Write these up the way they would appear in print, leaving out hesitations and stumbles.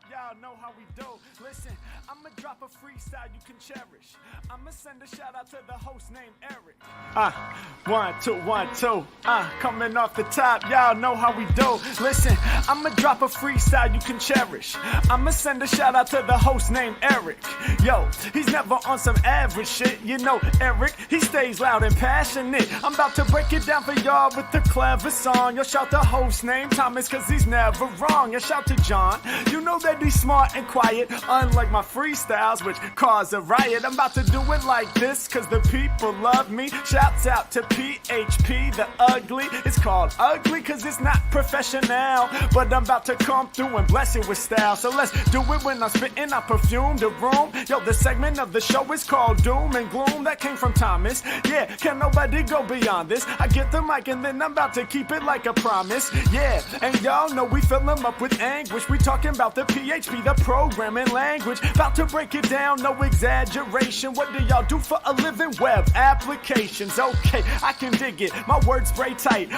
Y'all know how we do. Listen, I'ma drop a freestyle you can cherish. I'ma send a shout out to the host named Eric. 1, 2, 1, 2. Coming off the top, y'all know how we do. Listen, I'ma drop a freestyle you can cherish. I'ma send a shout out to the host named Eric. Yo, he's never on some average shit. You know, Eric, he stays loud and passionate. I'm about to break it down for y'all with the clever song. Yo, shout the host named Thomas, cause he's never wrong. And shout to John, you know that he's smart and quiet, unlike my freestyles, which cause a riot. I'm about to do it like this, cause the people love me. Shouts out to PHP, the ugly. It's called ugly, cause it's not professional, but I'm about to come through and bless it with style. So let's do it when I'm spitting, I perfume the room. Yo, the segment of the show is called Doom and Gloom. That came from Thomas. Yeah, can nobody go beyond this? I get the mic and then I'm about to keep it like a promise. Yeah, and y'all know we fill them up with anguish. We talking about the PHP, the programming language. About to break it down, no exaggeration. What do y'all do for a living? Web applications. Okay, I can dig it. My words spray tight.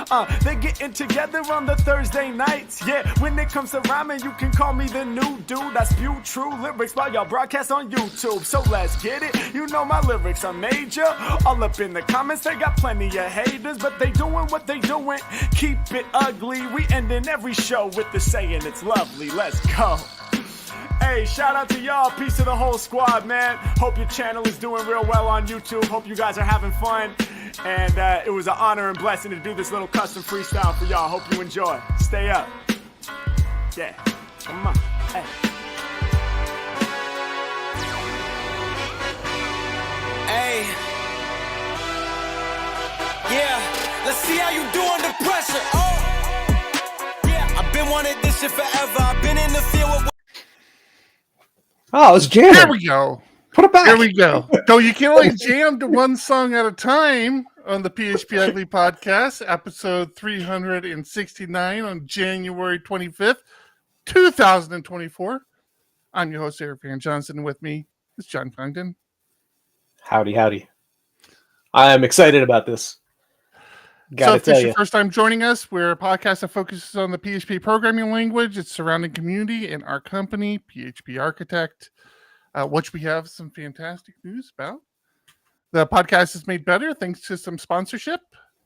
They getting together on the Thursday nights. Yeah, when it comes to rhyming, you can call me the new dude. I spew true lyrics while y'all broadcast on YouTube. So let's get it. You know my lyrics are major. All up in the comments, they got plenty of haters, but they doing what they doing. Keep it ugly. We ending every show with the saying it's lovely. Let's go. Hey, shout out to y'all. Peace to the whole squad, man. Hope your channel is doing real well on YouTube. Hope you guys are having fun. And it was an honor and blessing to do this little custom freestyle for y'all. Hope you enjoy. Stay up. Yeah. Come on. Hey. Hey. Yeah. Let's see how you do under pressure. Oh. Yeah. I've been wanting this shit forever. I've been in the field with. Oh, it's jamming. There we go. Put it back. There we go. So you can only jam to one song at a time on the PHPUgly podcast, episode 369 on January 25th, 2024. I'm your host, Eric Van Johnson. With me is John Congdon. Howdy, howdy. I'm excited about this. So if this is your first time joining us, we're a podcast that focuses on the PHP programming language, its surrounding community, and our company, PHP Architect, which we have some fantastic news about. The podcast is made better thanks to some sponsorship,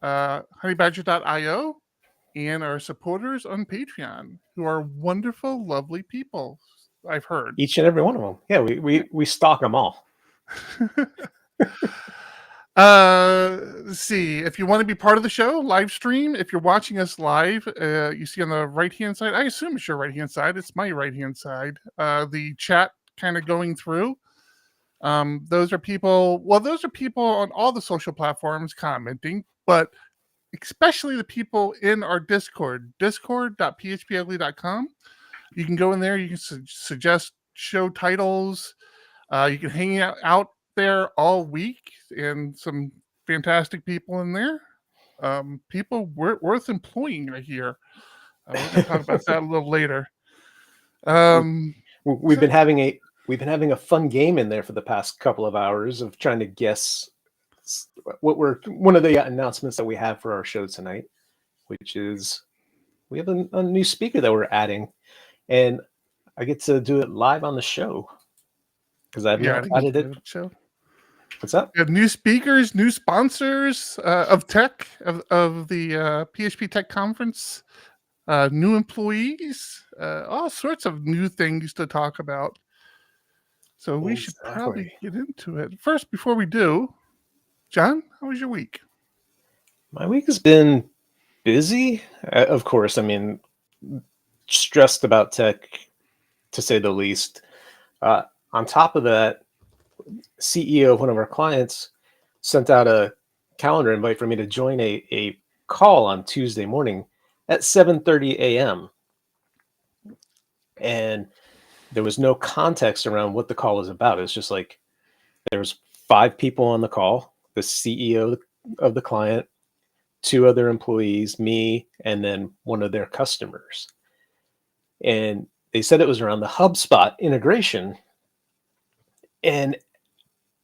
honeybadger.io, and our supporters on Patreon, who are wonderful, lovely people, I've heard. Each and every one of them. Yeah, we stalk them all. Let's see. If you want to be part of the show, live stream. If you're watching us live, you see on the right-hand side, I assume it's your right-hand side. It's my right-hand side. The chat kind of going through. Those are people on all the social platforms commenting, but especially the people in our Discord, discord.phpugly.com. You can go in there. You can suggest show titles. You can hang out there all week, and some fantastic people in there. People worth employing, I hear. We're going to talk about that a little later. We've been having a fun game in there for the past couple of hours of trying to guess one of the announcements that we have for our show tonight, which is we have a new speaker that we're adding, and I get to do it live on the show because I've not added it. Show. What's up? We have new speakers, new sponsors of tech, of the PHP Tech Conference, new employees, all sorts of new things to talk about. So we should probably get into it. First, before we do, John, how was your week? My week has been busy. Of course, I mean, stressed about tech, to say the least. On top of that, CEO of one of our clients sent out a calendar invite for me to join a call on Tuesday morning at 7:30 a.m. And there was no context around what the call was about. It's just like there was 5 people on the call, the CEO of the client, 2 other employees, me, and then one of their customers. And they said it was around the HubSpot integration. And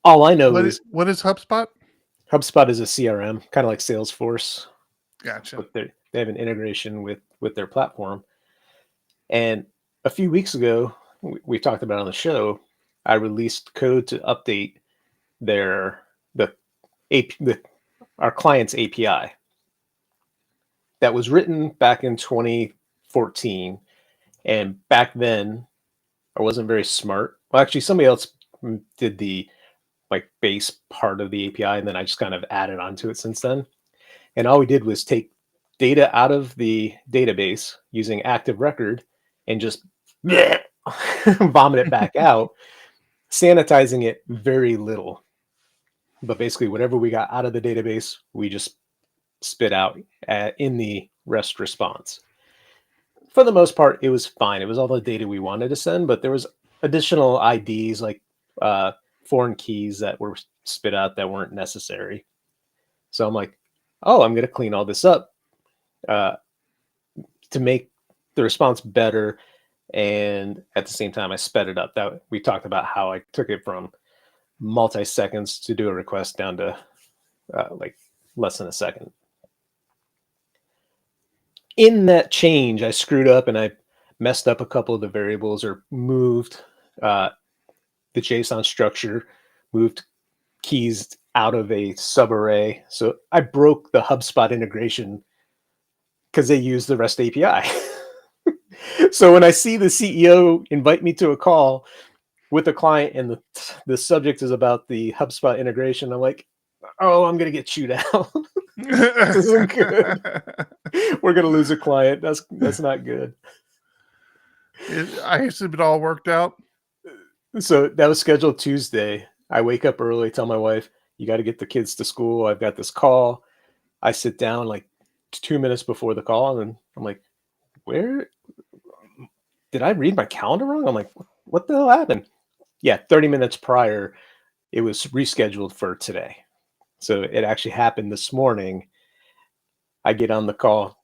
all I know is what is HubSpot? HubSpot is a CRM, kind of like Salesforce. Gotcha. But they have an integration with their platform. And a few weeks ago, we've talked about on the show, I released code to update our client's API that was written back in 2014. And back then, I wasn't very smart. Well, actually, somebody else did the base part of the API, and then I just kind of added onto it since then. And all we did was take data out of the database using Active Record and just vomit it back out, sanitizing it very little. But basically, whatever we got out of the database, we just spit out in the REST response. For the most part, it was fine. It was all the data we wanted to send, but there was additional IDs like foreign keys that were spit out that weren't necessary. So I'm like, oh, I'm going to clean all this up to make the response better. And at the same time, I sped it up. That we talked about how I took it from multi-seconds to do a request down to less than a second. In that change, I screwed up and I messed up a couple of the variables or moved the JSON structure, moved keys out of a subarray. So I broke the HubSpot integration because they use the REST API. So when I see the CEO invite me to a call with a client and the subject is about the HubSpot integration, I'm like, oh, I'm going to get chewed out. This isn't good. We're going to lose a client. That's not good. I assume it all worked out. So that was scheduled Tuesday. I wake up early, tell my wife, you got to get the kids to school. I've got this call. I sit down like 2 minutes before the call and I'm like, where did I read my calendar wrong? I'm like, what the hell happened? Yeah, 30 minutes prior, it was rescheduled for today. So it actually happened this morning. I get on the call.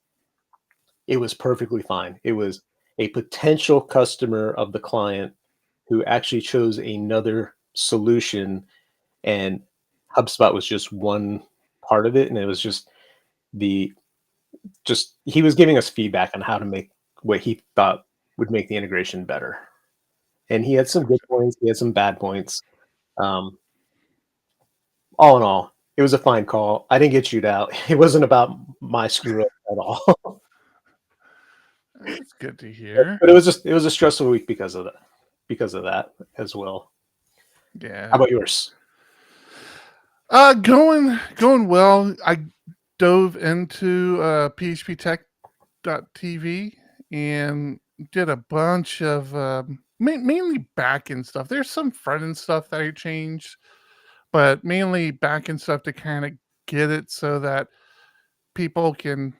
It was perfectly fine. It was a potential customer of the client who actually chose another solution, and HubSpot was just one part of it. And it was he was giving us feedback on how to make what he thought would make the integration better. And he had some good points. He had some bad points. All in all, it was a fine call. I didn't get chewed out. It wasn't about my screw up at all. That's good to hear. But it was a stressful week because of that as well. Yeah. How about yours? Going well. I dove into PHPtech.tv and did a bunch of mainly back-end stuff. There's some front-end stuff that I changed, but mainly back-end stuff to kind of get it so that people can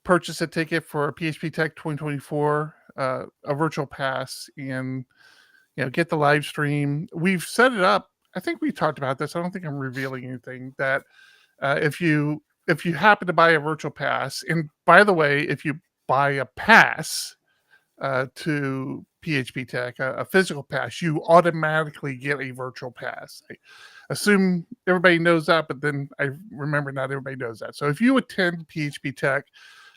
purchase a ticket for PHP Tech 2024, a virtual pass, and get the live stream. We've set it up. I think we talked about this. I don't think I'm revealing anything. That if you happen to buy a virtual pass, and by the way, if you buy a pass to PHP Tech, a physical pass, you automatically get a virtual pass. I assume everybody knows that, but then I remember not everybody knows that. So if you attend PHP Tech,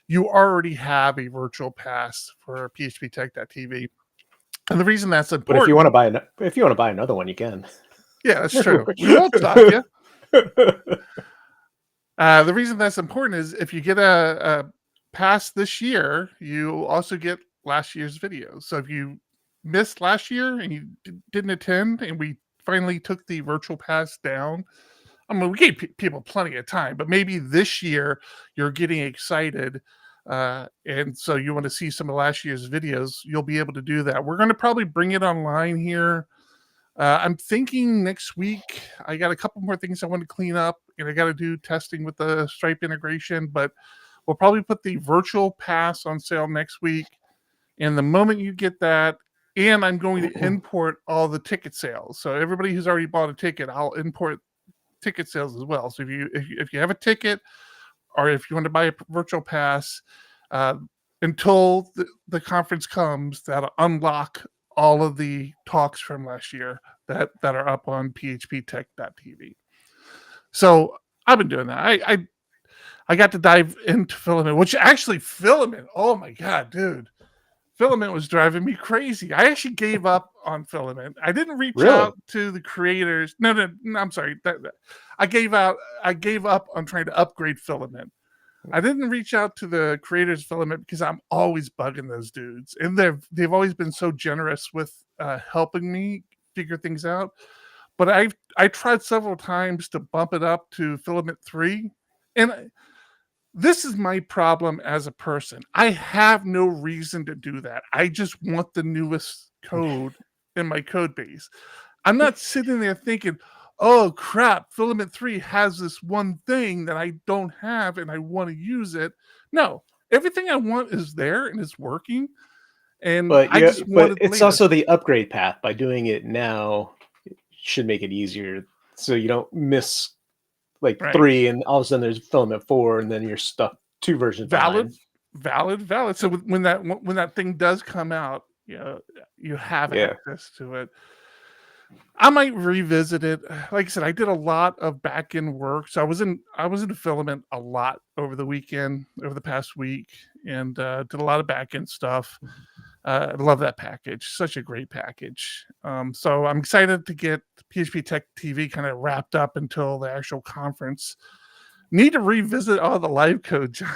you already have a virtual pass for PHPtech.tv. And the reason that's important. But if you want to buy another one, you can. Yeah, that's true. We won't stop you. The reason that's important is if you get a pass this year, you also get last year's videos. So if you missed last year and you didn't attend, and we finally took the virtual pass down, I mean, we gave people plenty of time, but maybe this year you're getting excited, and so you want to see some of last year's videos, you'll be able to do that. We're going to probably bring it online here. I'm thinking next week. I got a couple more things I want to clean up, and I got to do testing with the Stripe integration, but we'll probably put the virtual pass on sale next week. And the moment you get that, and I'm going to import all the ticket sales. So everybody who's already bought a ticket, I'll import ticket sales as well. So if you have a ticket, or if you want to buy a virtual pass, until the conference comes, that'll unlock all of the talks from last year that are up on phptech.tv. So I've been doing that. I got to dive into Filament, which actually Filament, oh my God, dude. Filament was driving me crazy. I actually gave up on Filament. I didn't reach Really? out to the creators. No, I'm sorry. I gave up on trying to upgrade Filament. I didn't reach out to the creators of Filament because I'm always bugging those dudes, and they've always been so generous with helping me figure things out. But I tried several times to bump it up to Filament 3, and this is my problem as a person. I have no reason to do that. I just want the newest code in my code base. I'm not sitting there thinking, oh crap, Filament 3 has this one thing that I don't have and I want to use it. No, everything I want is there and it's working. And But I just but wanted it's latest. also the upgrade path. By doing it now, it should make it easier, so you don't miss like Right. 3, and all of a sudden there's Filament 4, and then you're stuck 2 versions Valid, behind. valid. So when that thing does come out, you have Yeah. access to it. I might revisit it. Like I said, I did a lot of back end work, so I was in Filament a lot over the past week, and did a lot of back end stuff. I love that package; such a great package. So I'm excited to get PHP Tech TV kind of wrapped up until the actual conference. Need to revisit all the live code, John.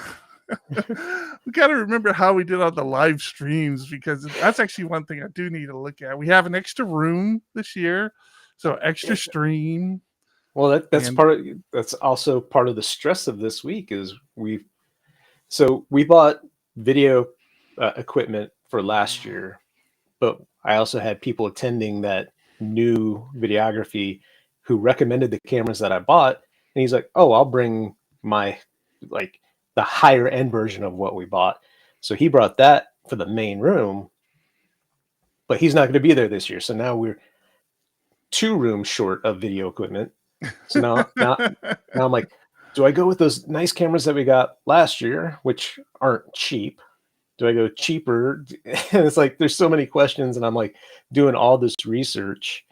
We got to remember how we did on the live streams, because that's actually one thing I do need to look at. We have an extra room this year, so extra stream. Well, that's also part of the stress of this week is we bought video equipment for last year, but I also had people attending that new videography who recommended the cameras that I bought, and he's like, "Oh, I'll bring my like the higher end version of what we bought." So he brought that for the main room, but he's not going to be there this year. So now we're 2 rooms short of video equipment. So now I'm like, do I go with those nice cameras that we got last year, which aren't cheap? Do I go cheaper? And it's like, there's so many questions, and I'm like doing all this research,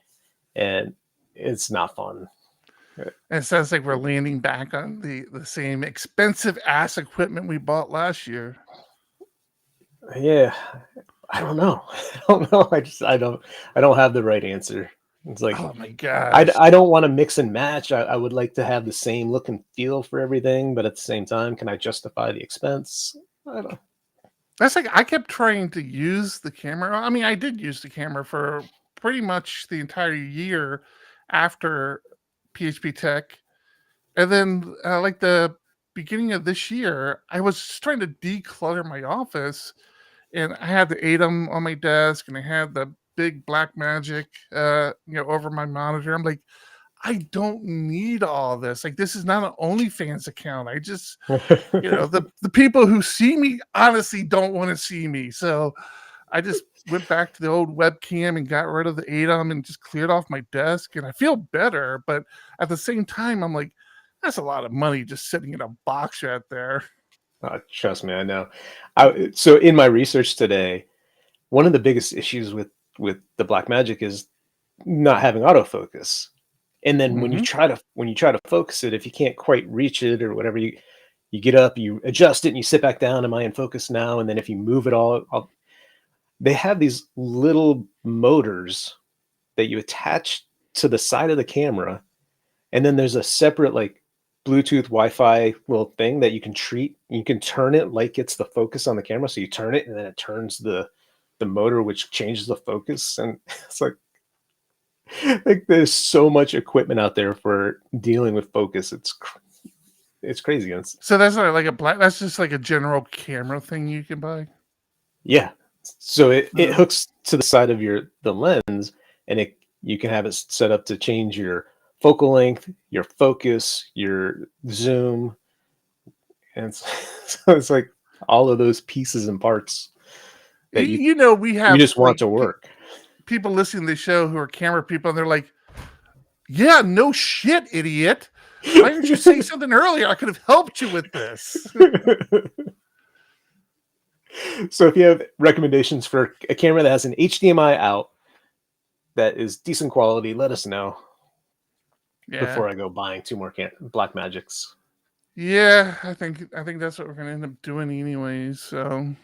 and it's not fun. It sounds like we're landing back on the same expensive ass equipment we bought last year. Yeah, I don't know. I don't have the right answer. It's like, oh my gosh, I don't want to mix and match. I would like to have the same look and feel for everything, but at the same time, can I justify the expense? I don't. That's like, I kept trying to use the camera. I mean, I did use the camera for pretty much the entire year after PHP Tech. And then like the beginning of this year, I was just trying to declutter my office, and I had the Atom on my desk, and I had the big Black Magic over my monitor. I'm like, I don't need all this. Like, this is not an OnlyFans account. I just, the people who see me honestly don't want to see me. So I just went back to the old webcam and got rid of the Atom and just cleared off my desk. And I feel better. But at the same time, I'm like, that's a lot of money just sitting in a box right there. Trust me, I know. So in my research today, one of the biggest issues with the Blackmagic is not having autofocus. And then when you try to focus it, if you can't quite reach it or whatever, you get up, you adjust it, and you sit back down. Am I in focus now? And then if you move it all, they have these little motors that you attach to the side of the camera, and then there's a separate like Bluetooth Wi-Fi little thing that you can treat. You can turn it like it's the focus on the camera. So you turn it, and then it turns the motor, which changes the focus. And it's like there's so much equipment out there for dealing with focus. It's crazy. So that's not like that's just like a general camera thing you can buy. Yeah. So it hooks to the side of the lens, and you can have it set up to change your focal length, your focus, your zoom. And so it's like all of those pieces and parts that we have you just want to work. People listening to the show who are camera people, and they're like, yeah, no shit, idiot. Why didn't you say something earlier? I could have helped you with this. So if you have recommendations for a camera that has an HDMI out that is decent quality, let us know before I go buying 2 more Blackmagics. Yeah, I think that's what we're going to end up doing anyways. So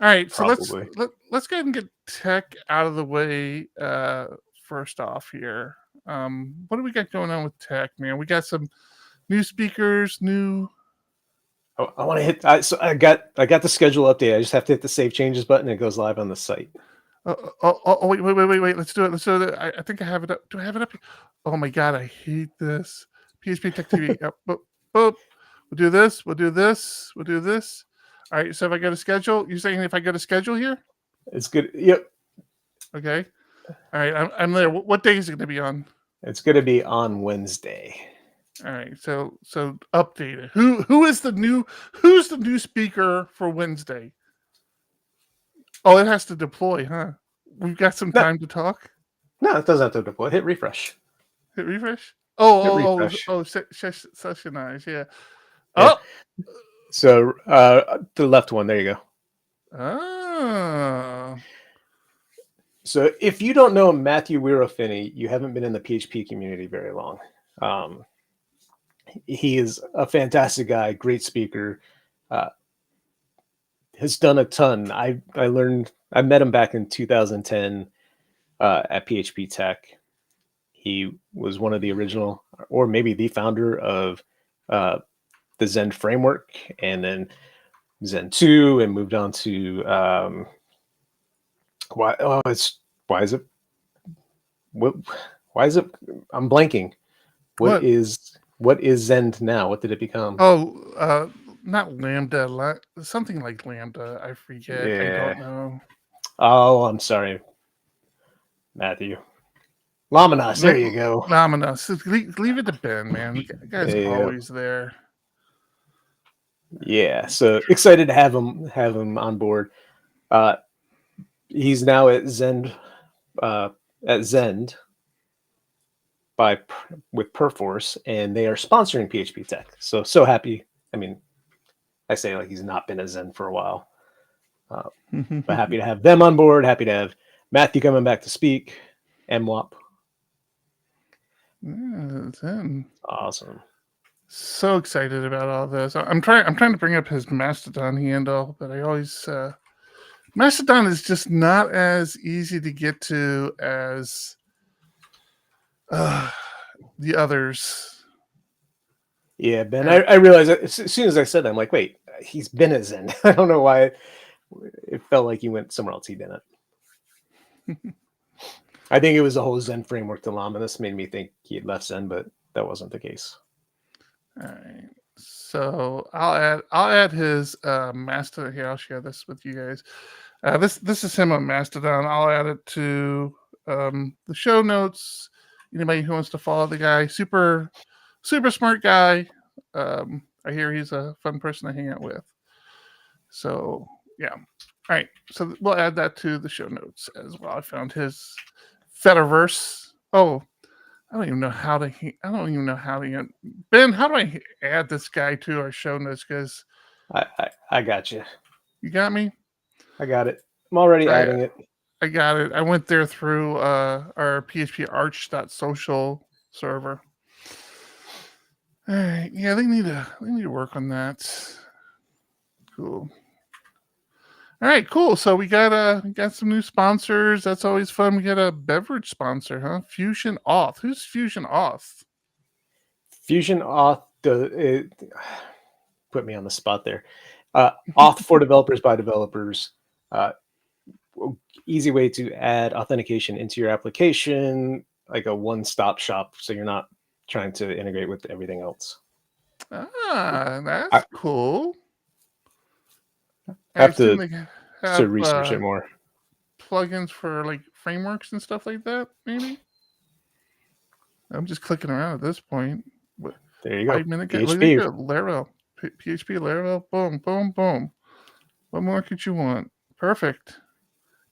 All right, so Probably. let's go ahead and get tech out of the way first off here. What do we got going on with tech, man? We got some new speakers, new. Oh, I want to hit. So I got the schedule update. I just have to hit the save changes button. And it goes live on the site. Wait! Let's do it. I think I have it up. Do I have it up? Oh my god, I hate this. PHP Tech TV. Yep. Boop. We'll do this. We'll do this. All right. So if I go to schedule, you're saying if I go to schedule here? It's good. Yep. Okay. All right. I'm there. What day is it going to be on? It's going to be on Wednesday. All right. So update it. Who's the new speaker for Wednesday? Oh, it has to deploy, huh? We've got some time to talk. No, it doesn't have to deploy. Hit refresh. Hit refresh. Refresh. Sessionize. Yeah. Yeah. Oh. So the left one. There you go. Oh. So if you don't know Matthew Wirofini, you haven't been in the PHP community very long. He is a fantastic guy, great speaker. Has done a ton. I met him back in 2010 at PHP Tech. He was one of the original, or maybe the founder of the Zen framework, and then Zen 2, and moved on to why is it I'm blanking. What is Zen now? What did it become? Not Lambda, something like Lambda. I forget. Yeah. I don't know. Oh, I'm sorry, Matthew. Laminas. There you go. Laminas. Leave it to Ben, man. The guy's always there. Yeah. So excited to have him on board. He's now at Zend with Perforce, and they are sponsoring PHP Tech. So happy. I mean, I say like he's not been at Zen for a while, but happy to have them on board. Happy to have Matthew coming back to speak. MWAP. Yeah, Zen. Awesome. So excited about all this. I'm trying to bring up his Mastodon handle, but I always Mastodon is just not as easy to get to as the others. Yeah, Ben, I realized that as soon as I said that, I'm like, wait, he's been at Zen. I don't know why it felt like he went somewhere else. He didn't. I think it was the whole Zen framework dilemma. This made me think he had left Zen, but that wasn't the case. All right. So I'll add his Mastodon here. I'll share this with you guys. This is him on Mastodon. I'll add it to the show notes. Anybody who wants to follow the guy, super smart guy. I hear he's a fun person to hang out with. So yeah. All right. So we'll add that to the show notes as well. I found his Fediverse. Oh, I don't even know how to. Ben, how do I add this guy to our show notes? Because I got you. You got me. I got it. I'm already adding it. I got it. I went there through our PHParch.social server. All right. Yeah, they need to work on that. Cool. All right, cool. So we got some new sponsors. That's always fun. We got a beverage sponsor, huh? Fusion Auth. Who's Fusion Auth? Fusion Auth put me on the spot there. Auth for developers by developers. Easy way to add authentication into your application, like a one-stop shop, so you're not trying to integrate with everything else. That's cool. I have to research it more. Plugins for like frameworks and stuff like that, maybe. I'm just clicking around at this point. There you go. 5 minute guide. Laravel. PHP Laravel. Boom, boom, boom. What more could you want? Perfect.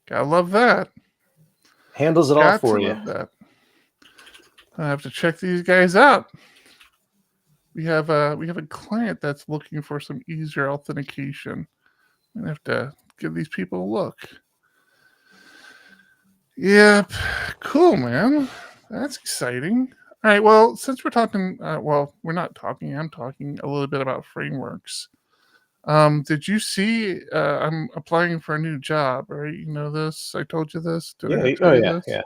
Gotta love that. Handles it all for you. That. I have to check these guys out. We have a client that's looking for some easier authentication. I'm gonna have to give these people a look. Yep. Cool, man. That's exciting. All right. Well, since we're talking, we're not talking. I'm talking a little bit about frameworks. Did you see? I'm applying for a new job, right? You know this. I told you this. Did I tell you this? Yeah.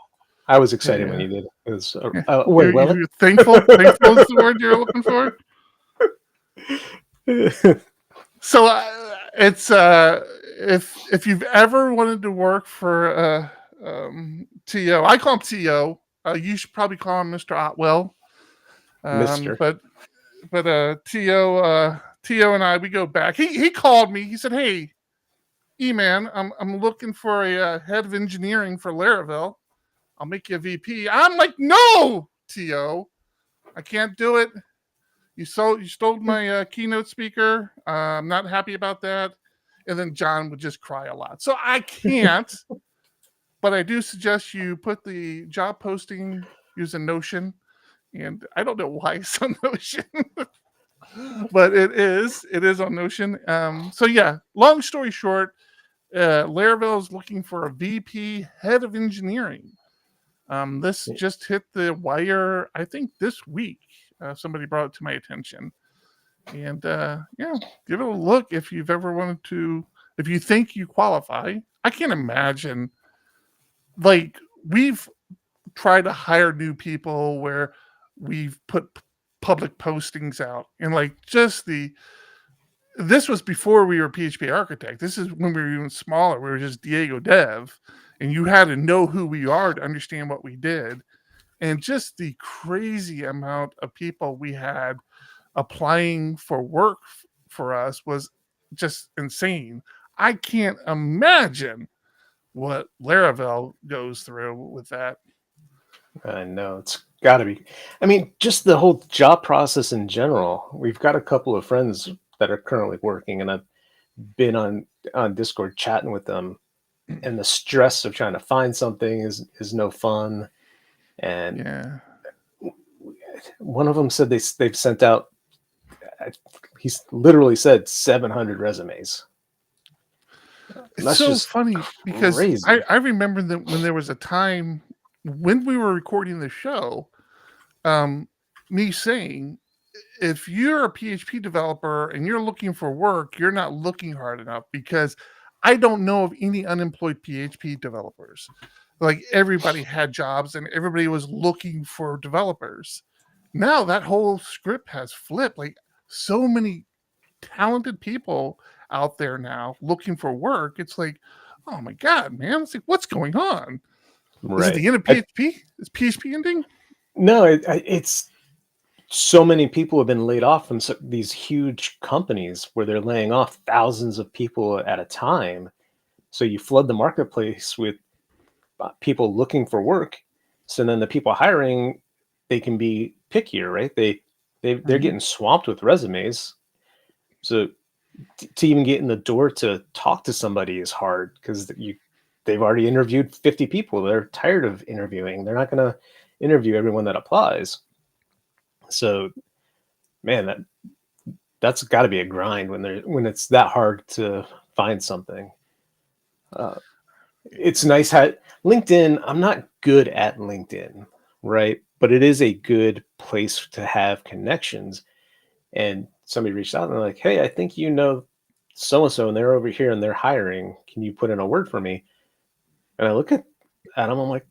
I was excited when Yeah. you did. It was Yeah. wait, well, You're thankful. Thankful is the word you're looking for. So it's if you've ever wanted to work for TO, I call him TO. You should probably call him Mr. Otwell. Mister. But To and I, we go back. He called me. He said, "Hey, E-man, I'm looking for a head of engineering for Laravel. I'll make you a VP." I'm like, "No, To, I can't do it. You stole my keynote speaker. I'm not happy about that." And then John would just cry a lot. So I can't. But I do suggest you put the job posting using Notion. And I don't know why it's on Notion, but it is on Notion. So yeah, long story short, Laravel is looking for a VP head of engineering. This just hit the wire, I think, this week. Somebody brought it to my attention. And yeah, give it a look if you've ever wanted to, if you think you qualify. I can't imagine, like, we've tried to hire new people where we've put public postings out, and like this was before we were PHP Architect. This is when we were even smaller. We were just Diego Dev, and you had to know who we are to understand what we did. And just the crazy amount of people we had applying for work for us was just insane. I can't imagine what Laravel goes through with that. I know it's got to be. I mean, just the whole job process in general. We've got a couple of friends that are currently working, and I've been on Discord chatting with them, and the stress of trying to find something is no fun. And Yeah. one of them said they've sent out. He's literally said 700 resumes. It's That's so just funny because crazy. I remember that when there was a time when we were recording the show, me saying, if you're a PHP developer and you're looking for work, you're not looking hard enough, because I don't know of any unemployed PHP developers. Like, everybody had jobs and everybody was looking for developers. Now that whole script has flipped. Like, so many talented people out there now looking for work. It's like, oh my God, man. It's like, what's going on? Is it the end of PHP? Is PHP ending? No, it's so many people have been laid off from these huge companies where they're laying off thousands of people at a time. So you flood the marketplace with people looking for work. So then the people hiring, they can be pickier, right? They're getting swamped with resumes. So to even get in the door to talk to somebody is hard, because they've already interviewed 50 people. They're tired of interviewing. They're not going to interview everyone that applies. So, man, that's got to be a grind when it's that hard to find something. It's nice how LinkedIn. I'm not good at LinkedIn, right? But it is a good place to have connections. And somebody reached out and they're like, "Hey, I think you know so-and-so, and they're over here and they're hiring. Can you put in a word for me?" And I look at Adam, I'm like,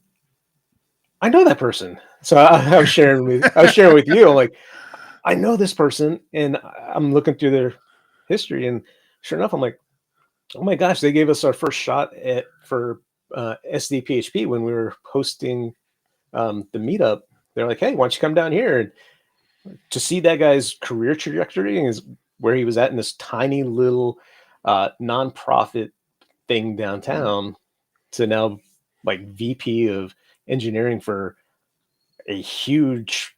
I know that person. So I was sharing with you. I'm like, I know this person, and I'm looking through their history, and sure enough, I'm like, oh my gosh, they gave us our first shot for SDPHP when we were hosting the meetup. They're like, "Hey, why don't you come down here?" And to see that guy's career trajectory is where he was at in this tiny little nonprofit thing downtown to now like VP of engineering for a huge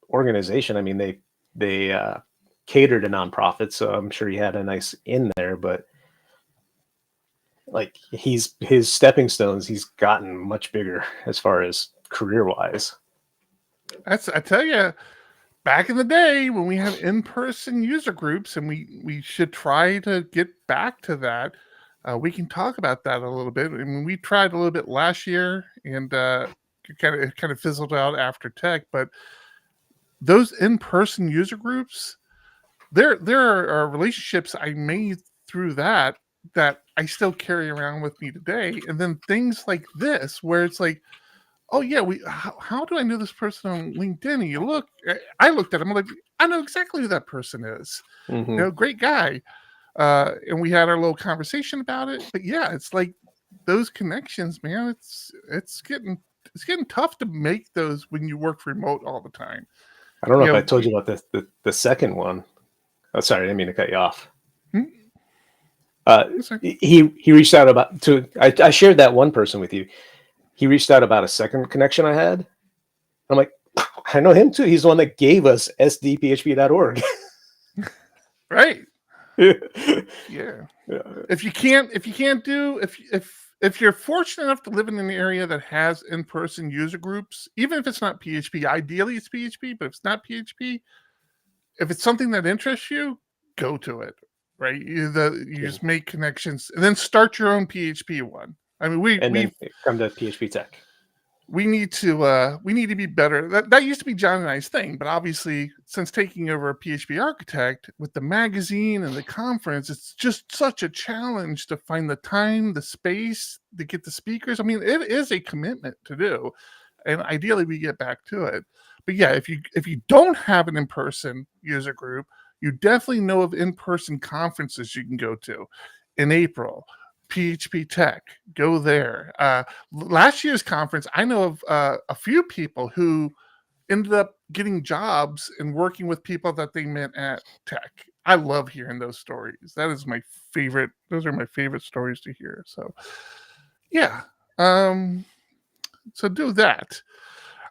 organization. I mean, they cater to nonprofits, so I'm sure he had a nice in there, but like his stepping stones, he's gotten much bigger as far as career wise. I tell you, back in the day when we had in-person user groups, and we should try to get back to that. We can talk about that a little bit. I mean, we tried a little bit last year, and it kind of fizzled out after tech. But those in-person user groups, there are relationships I made through that I still carry around with me today. And then things like this, where it's like, oh yeah, how do I know this person on LinkedIn? And you look, I looked at him, I'm like, I know exactly who that person is. Mhm. Great guy. And we had our little conversation about it. But yeah, it's like those connections, man. It's getting tough to make those when you work remote all the time. I don't know if I told you about the second one. Oh, sorry, I didn't mean to cut you off. He reached out I shared that one person with you. He reached out about a second connection I had. I'm like, I know him too. He's the one that gave us sdphp.org. Right. Yeah. If you're fortunate enough to live in an area that has in-person user groups, even if it's not PHP, ideally it's PHP, but if it's not PHP, if it's something that interests you, go to it. Right? You just make connections and then start your own PHP one. I mean, we come to PHP Tech. We need to be better. That used to be John and I's thing, but obviously, since taking over a PHP Architect with the magazine and the conference, it's just such a challenge to find the time, the space to get the speakers. I mean, it is a commitment to do, and ideally, we get back to it. But yeah, if you don't have an in-person user group, you definitely know of in-person conferences you can go to in April. PHP Tech, go there. Last year's conference, I know of a few people who ended up getting jobs and working with people that they met at Tech. I love hearing those stories. That is my favorite. Those are my favorite stories to hear. So, yeah. So do that.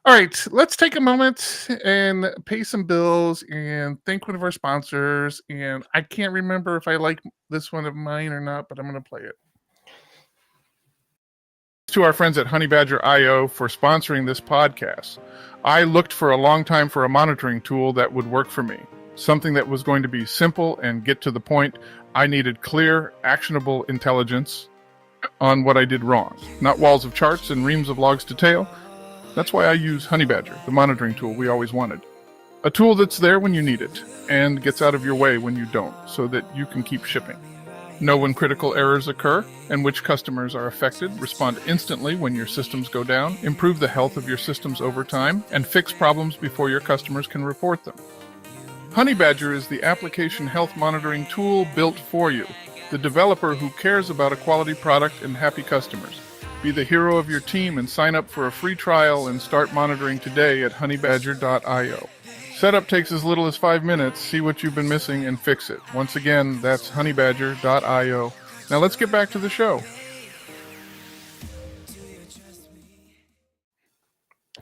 All right, let's take a moment and pay some bills and thank one of our sponsors. And I can't remember if I like this one of mine or not, but I'm going to play it. To our friends at HoneyBadger.io for sponsoring this podcast. I looked for a long time for a monitoring tool that would work for me. Something that was going to be simple and get to the point. I needed clear, actionable intelligence on what I did wrong. Not walls of charts and reams of logs to tail. That's why I use HoneyBadger, the monitoring tool we always wanted. A tool that's there when you need it and gets out of your way when you don't, so that you can keep shipping. Know when critical errors occur and which customers are affected, respond instantly when your systems go down, improve the health of your systems over time, and fix problems before your customers can report them. HoneyBadger is the application health monitoring tool built for you, the developer who cares about a quality product and happy customers. Be the hero of your team and sign up for a free trial and start monitoring today at honeybadger.io. Setup takes as little as 5 minutes. See what you've been missing and fix it. Once again, that's honeybadger.io. Now let's get back to the show.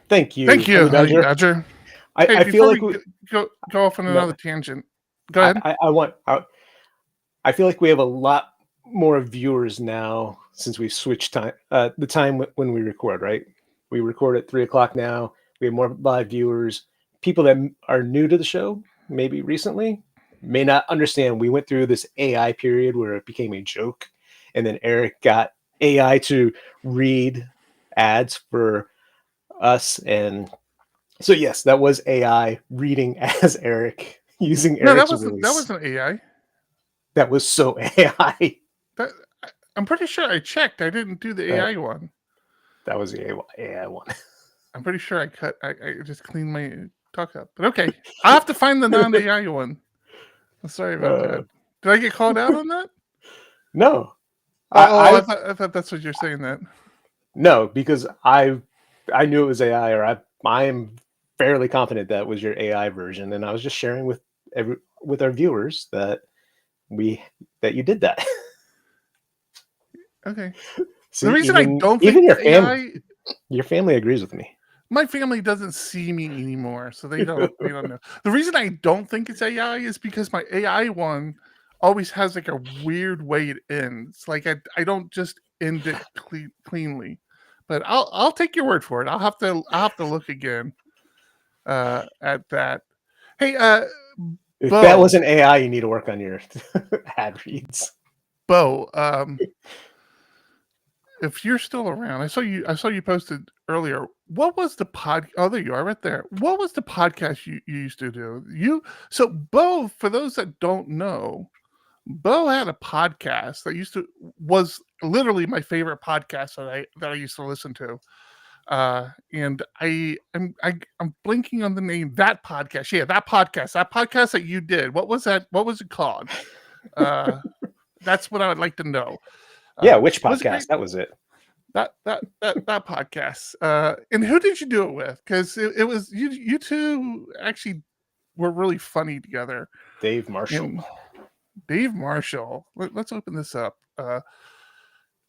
Thank you, HoneyBadger. I feel like we go off on another tangent. Go ahead. I feel like we have a lot more viewers now since we switched time. The time when we record, right? We record at 3:00 now. We have more live viewers. People that are new to the show, maybe recently, may not understand. We went through this AI period where it became a joke, and then Eric got AI to read ads for us, and so yes, that was AI reading as Eric using Eric's voice. That wasn't AI. That was so AI. I'm pretty sure I checked. I didn't do the AI one. That was the AI one. I'm pretty sure I just cleaned my talk up. But okay, I'll have to find the non-AI one. I'm sorry about that. Did I get called out on that? No. I thought that's what you're saying. That no, because I knew it was AI, or I am fairly confident that was your AI version, and I was just sharing with our viewers that you did that. Okay. See, the reason I don't even think your family agrees with me. My family doesn't see me anymore, so they don't know. The reason I don't think it's AI is because my AI one always has like a weird way it ends. Like I don't just end it cleanly. But I'll take your word for it. I'll have to look again at that. Hey, if Bo, that wasn't AI, you need to work on your ad reads. Bo, if you're still around, I saw you posted earlier. What was the Oh, there you are, right there. What was the podcast you used to do? So Bo, for those that don't know, Bo had a podcast that was literally my favorite podcast that I used to listen to. And I'm blinking on the name. That podcast, yeah, that podcast that you did. What was that? What was it called? That's what I would like to know. Yeah, which was it podcast? great? That was it. That podcast. And who did you do it with? Because it was you two actually were really funny together. Dave Marshall. And Dave Marshall. Let's open this up.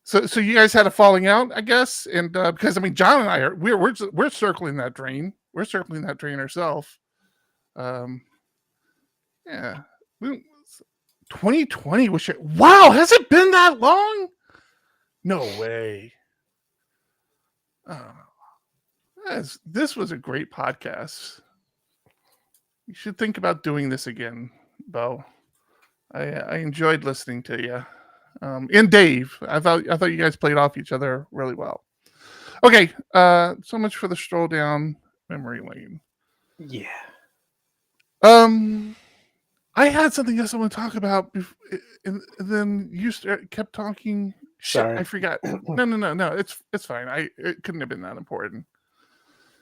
So you guys had a falling out, I guess, and because I mean, John and I we're circling that drain. We're circling that drain ourselves. Yeah. 2020 was shit. Wow, has it been that long? No way. This was a great podcast. You should think about doing this again, Bo. I enjoyed listening to you. And Dave, I thought you guys played off each other really well. Okay, so much for the stroll down memory lane. Yeah. I had something else I want to talk about, and then you kept talking. Sorry, I forgot. No. It's fine. It couldn't have been that important.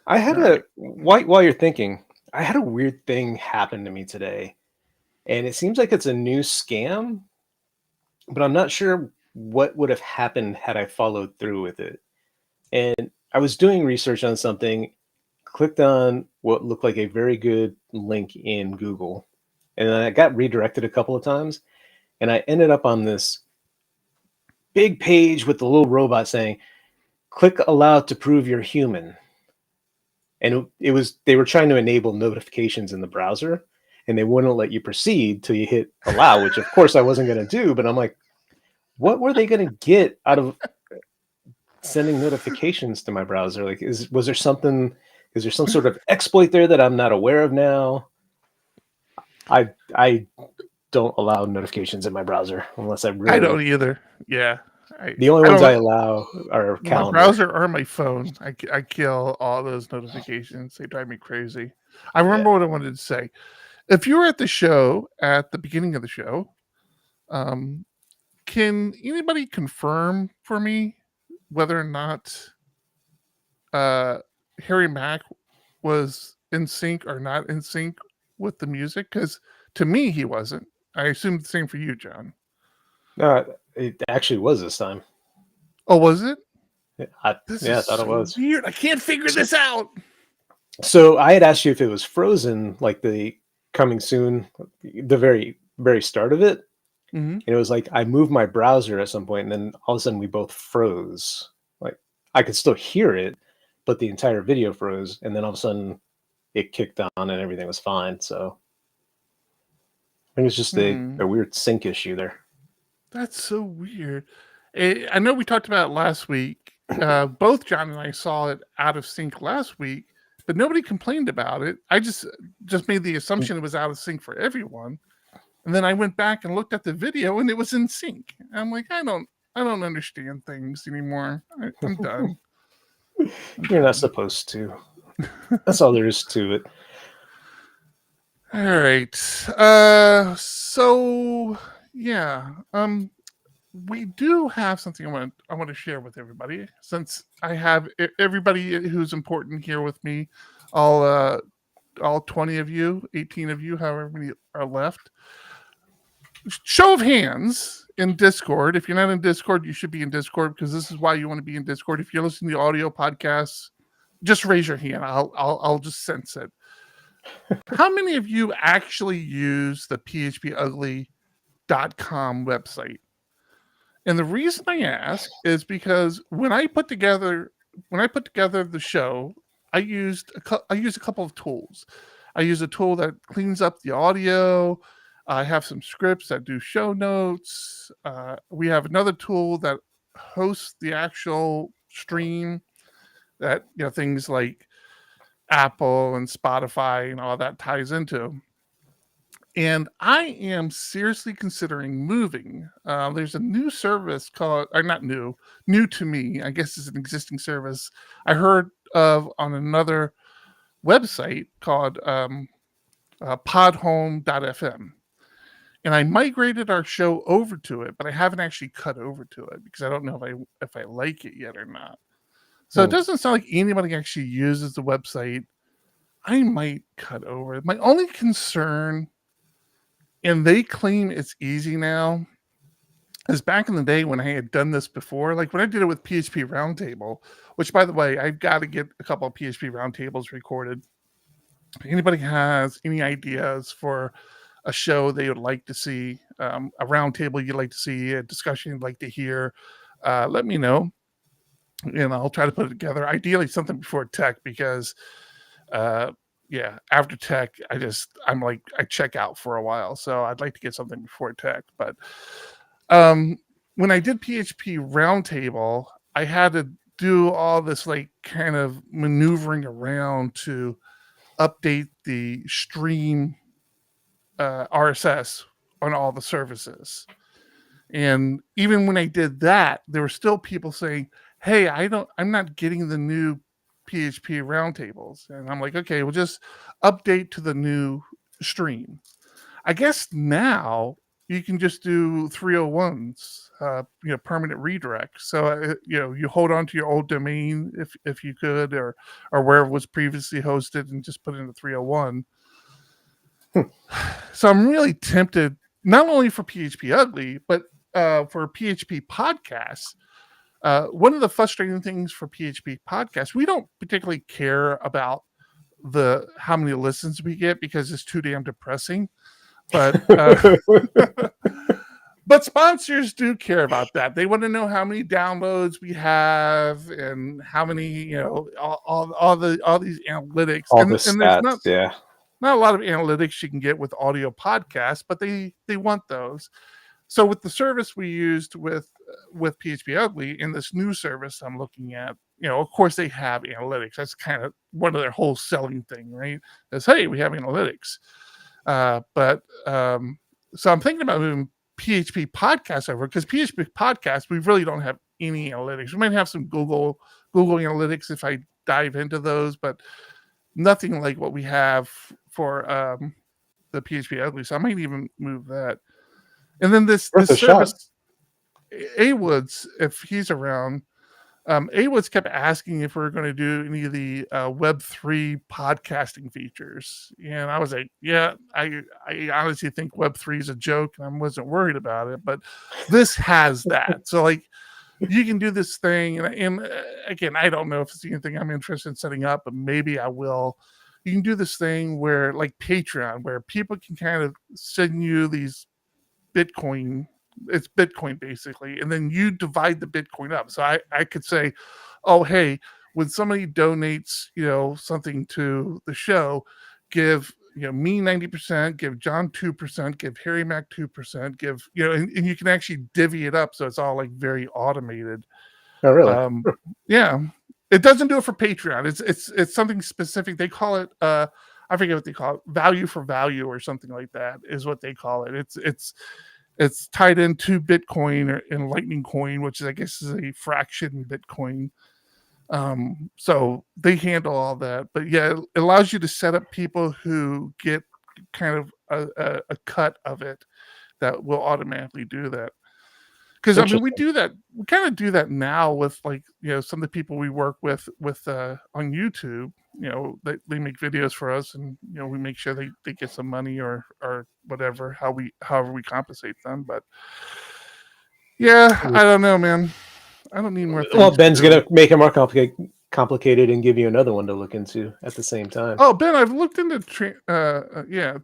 I had while you're thinking, I had a weird thing happen to me today, and it seems like it's a new scam, but I'm not sure what would have happened had I followed through with it. And I was doing research on something, clicked on what looked like a very good link in Google, and then I got redirected a couple of times, and I ended up on this big page with the little robot saying, "Click allow to prove you're human." And they were trying to enable notifications in the browser, and they wouldn't let you proceed till you hit allow, which of course I wasn't going to do. But I'm like, what were they going to get out of sending notifications to my browser? Like, is there some sort of exploit there that I'm not aware of now? I don't allow notifications in my browser unless I really. I don't either. Yeah. The only ones I allow are calendar. My browser or my phone. I kill all those notifications. They drive me crazy. I remember what I wanted to say. If you were at the show at the beginning of the show, can anybody confirm for me whether or not Harry Mack was in sync or not in sync with the music? Because to me, he wasn't. I assume the same for you, John. It actually was this time. Oh, was it? I thought it was. Weird. I can't figure this out. So I had asked you if it was frozen, like the coming soon, the very, very start of it. Mm-hmm. And it was like I moved my browser at some point, and then all of a sudden we both froze. Like I could still hear it, but the entire video froze, and then all of a sudden it kicked on and everything was fine. So I think it's just a weird sync issue there. That's so weird. I know we talked about it last week. Both John and I saw it out of sync last week, but nobody complained about it. I just made the assumption it was out of sync for everyone. And then I went back and looked at the video and it was in sync. I'm like, I don't understand things anymore. I'm done. You're not supposed to. That's all there is to it. All right. So yeah. We do have something I want to share with everybody, since I have everybody who's important here with me, all 20 of you, 18 of you, however many are left. Show of hands in Discord. If you're not in Discord, you should be in Discord, because this is why you want to be in Discord. If you're listening to audio podcasts, just raise your hand. I'll just sense it. How many of you actually use the PHPUgly.com website? And the reason I ask is because when I put together the show, I use a couple of tools. I use a tool that cleans up the audio. I have some scripts that do show notes. We have another tool that hosts the actual stream, that things like Apple and Spotify and all that ties into. And I am seriously considering moving. There's a new service called, or not new to me. I guess it's an existing service I heard of on another website called podhome.fm. And I migrated our show over to it, but I haven't actually cut over to it because I don't know if I like it yet or not. So it doesn't sound like anybody actually uses the website. I might cut over it. My only concern, and they claim it's easy now, is back in the day when I had done this before, like when I did it with PHP Roundtable, which, by the way, I've got to get a couple of PHP Roundtables recorded. If anybody has any ideas for a show they would like to see, a roundtable you'd like to see, a discussion you'd like to hear, let me know, and I'll try to put it together. Ideally, something before tech, because after tech, I check out for a while, so I'd like to get something before tech. But when I did PHP Roundtable, I had to do all this like kind of maneuvering around to update the stream RSS on all the services. And even when I did that, there were still people saying, hey, I'm not getting the new PHP roundtables. And I'm like, okay, we'll just update to the new stream. I guess now you can just do 301s, permanent redirect. So, you hold on to your old domain if you could, or where it was previously hosted, and just put in a 301. So I'm really tempted, not only for PHPUgly, but for PHP podcasts. One of the frustrating things for PHP podcasts, we don't particularly care about how many listens we get because it's too damn depressing. But but sponsors do care about that. They want to know how many downloads we have and how many, all these analytics. And there's not a lot of analytics you can get with audio podcasts, but they want those. So with the service we used with PHPUgly, in this new service I'm looking at, of course they have analytics. That's kind of one of their whole selling thing, right? Is, hey, we have analytics. So I'm thinking about moving PHP podcasts over, because PHP podcasts, we really don't have any analytics. We might have some Google analytics if I dive into those, but nothing like what we have for the PHPUgly. So I might even move that. And then this service, A-Woods, if he's around, A-Woods kept asking if we were going to do any of the Web3 podcasting features. And I was like, yeah, I honestly think Web3 is a joke, and I wasn't worried about it. But this has that. So, like, you can do this thing. And again, I don't know if it's anything I'm interested in setting up, but maybe I will. You can do this thing where, like Patreon, where people can kind of send you these Bitcoin. It's Bitcoin basically, and then you divide the Bitcoin up. So I could say, oh, hey, when somebody donates, something to the show, give me 90%, give John 2%, give Harry Mack 2%, give and you can actually divvy it up so it's all like very automated. Oh, really? Yeah, it doesn't do it for Patreon. It's something specific. They call it I forget what they call it, value for value or something like that is what they call it. It's tied into Bitcoin and Lightning Coin, which I guess is a fraction Bitcoin. So they handle all that. But yeah, it allows you to set up people who get kind of a cut of it that will automatically do that. Because I mean, we kind of do that now with, like, some of the people we work with on YouTube. They make videos for us, and we make sure they get some money or whatever, however we compensate them. But yeah, I don't know, man. I don't need more things. Well, Ben's gonna make it more complicated and give you another one to look into at the same time. Oh, Ben, I've looked into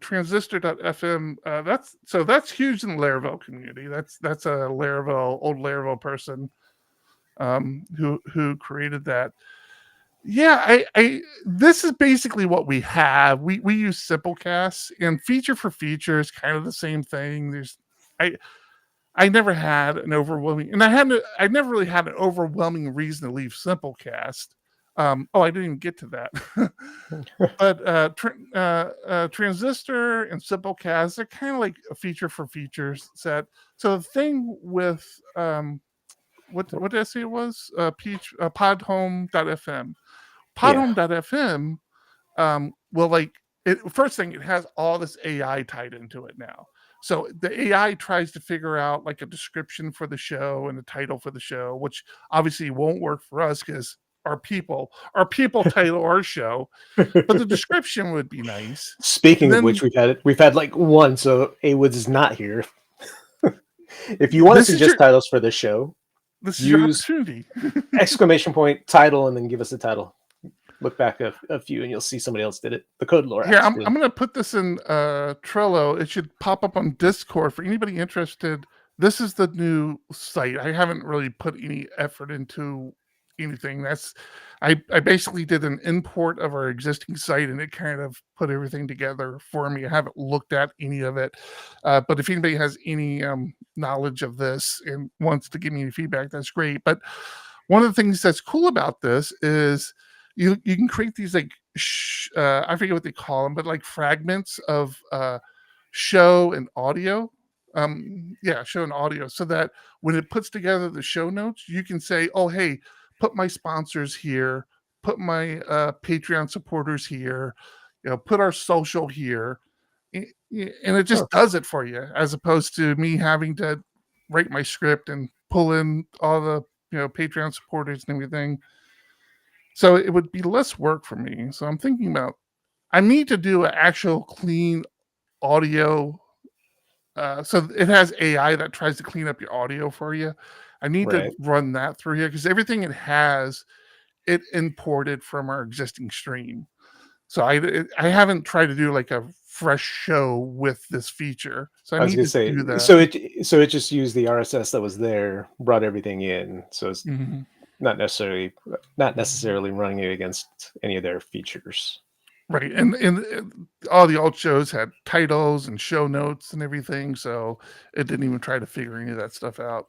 transistor.fm. That's huge in the Laravel community. That's a old Laravel person who created that. Yeah, this is basically what we have. We use Simplecast, and feature for feature is kind of the same thing. I never had an overwhelming, and I never really had an overwhelming reason to leave Simplecast. I didn't even get to that. But Transistor and Simplecast, they're kind of like a feature for features set. So the thing with what did I say it was? Podhome.fm. Podhome.fm will like first thing, it has all this AI tied into it now. So the AI tries to figure out like a description for the show and a title for the show, which obviously won't work for us because our people title our show, but the description would be nice. Speaking And of which, then we've had like one, so A Woods is not here. If you want to this is suggest titles for the show, this is your use opportunity. exclamation point title and then give us a title. Look back a few and you'll see somebody else did it. The Code Lore. Here, I'm going to put this in Trello. It should pop up on Discord for anybody interested. This is the new site. I haven't really put any effort into anything. I basically did an import of our existing site and it kind of put everything together for me. I haven't looked at any of it. But if anybody has any knowledge of this and wants to give me any feedback, that's great. But one of the things that's cool about this is you can create these like I forget what they call them, but like fragments of show and audio. Show and audio, so that when it puts together the show notes, you can say, oh, hey, put my sponsors here, put my Patreon supporters here, put our social here. And it just does it for you, as opposed to me having to write my script and pull in all the Patreon supporters and everything. So it would be less work for me. So I'm thinking about, I need to do an actual clean audio. So it has AI that tries to clean up your audio for you. I need to run that through here because everything it has, it imported from our existing stream. So I haven't tried to do like a fresh show with this feature. So I need to do that. So it just used the RSS that was there, brought everything in. So it's not necessarily running it against any of their features. Right. And all the old shows had titles and show notes and everything. So it didn't even try to figure any of that stuff out.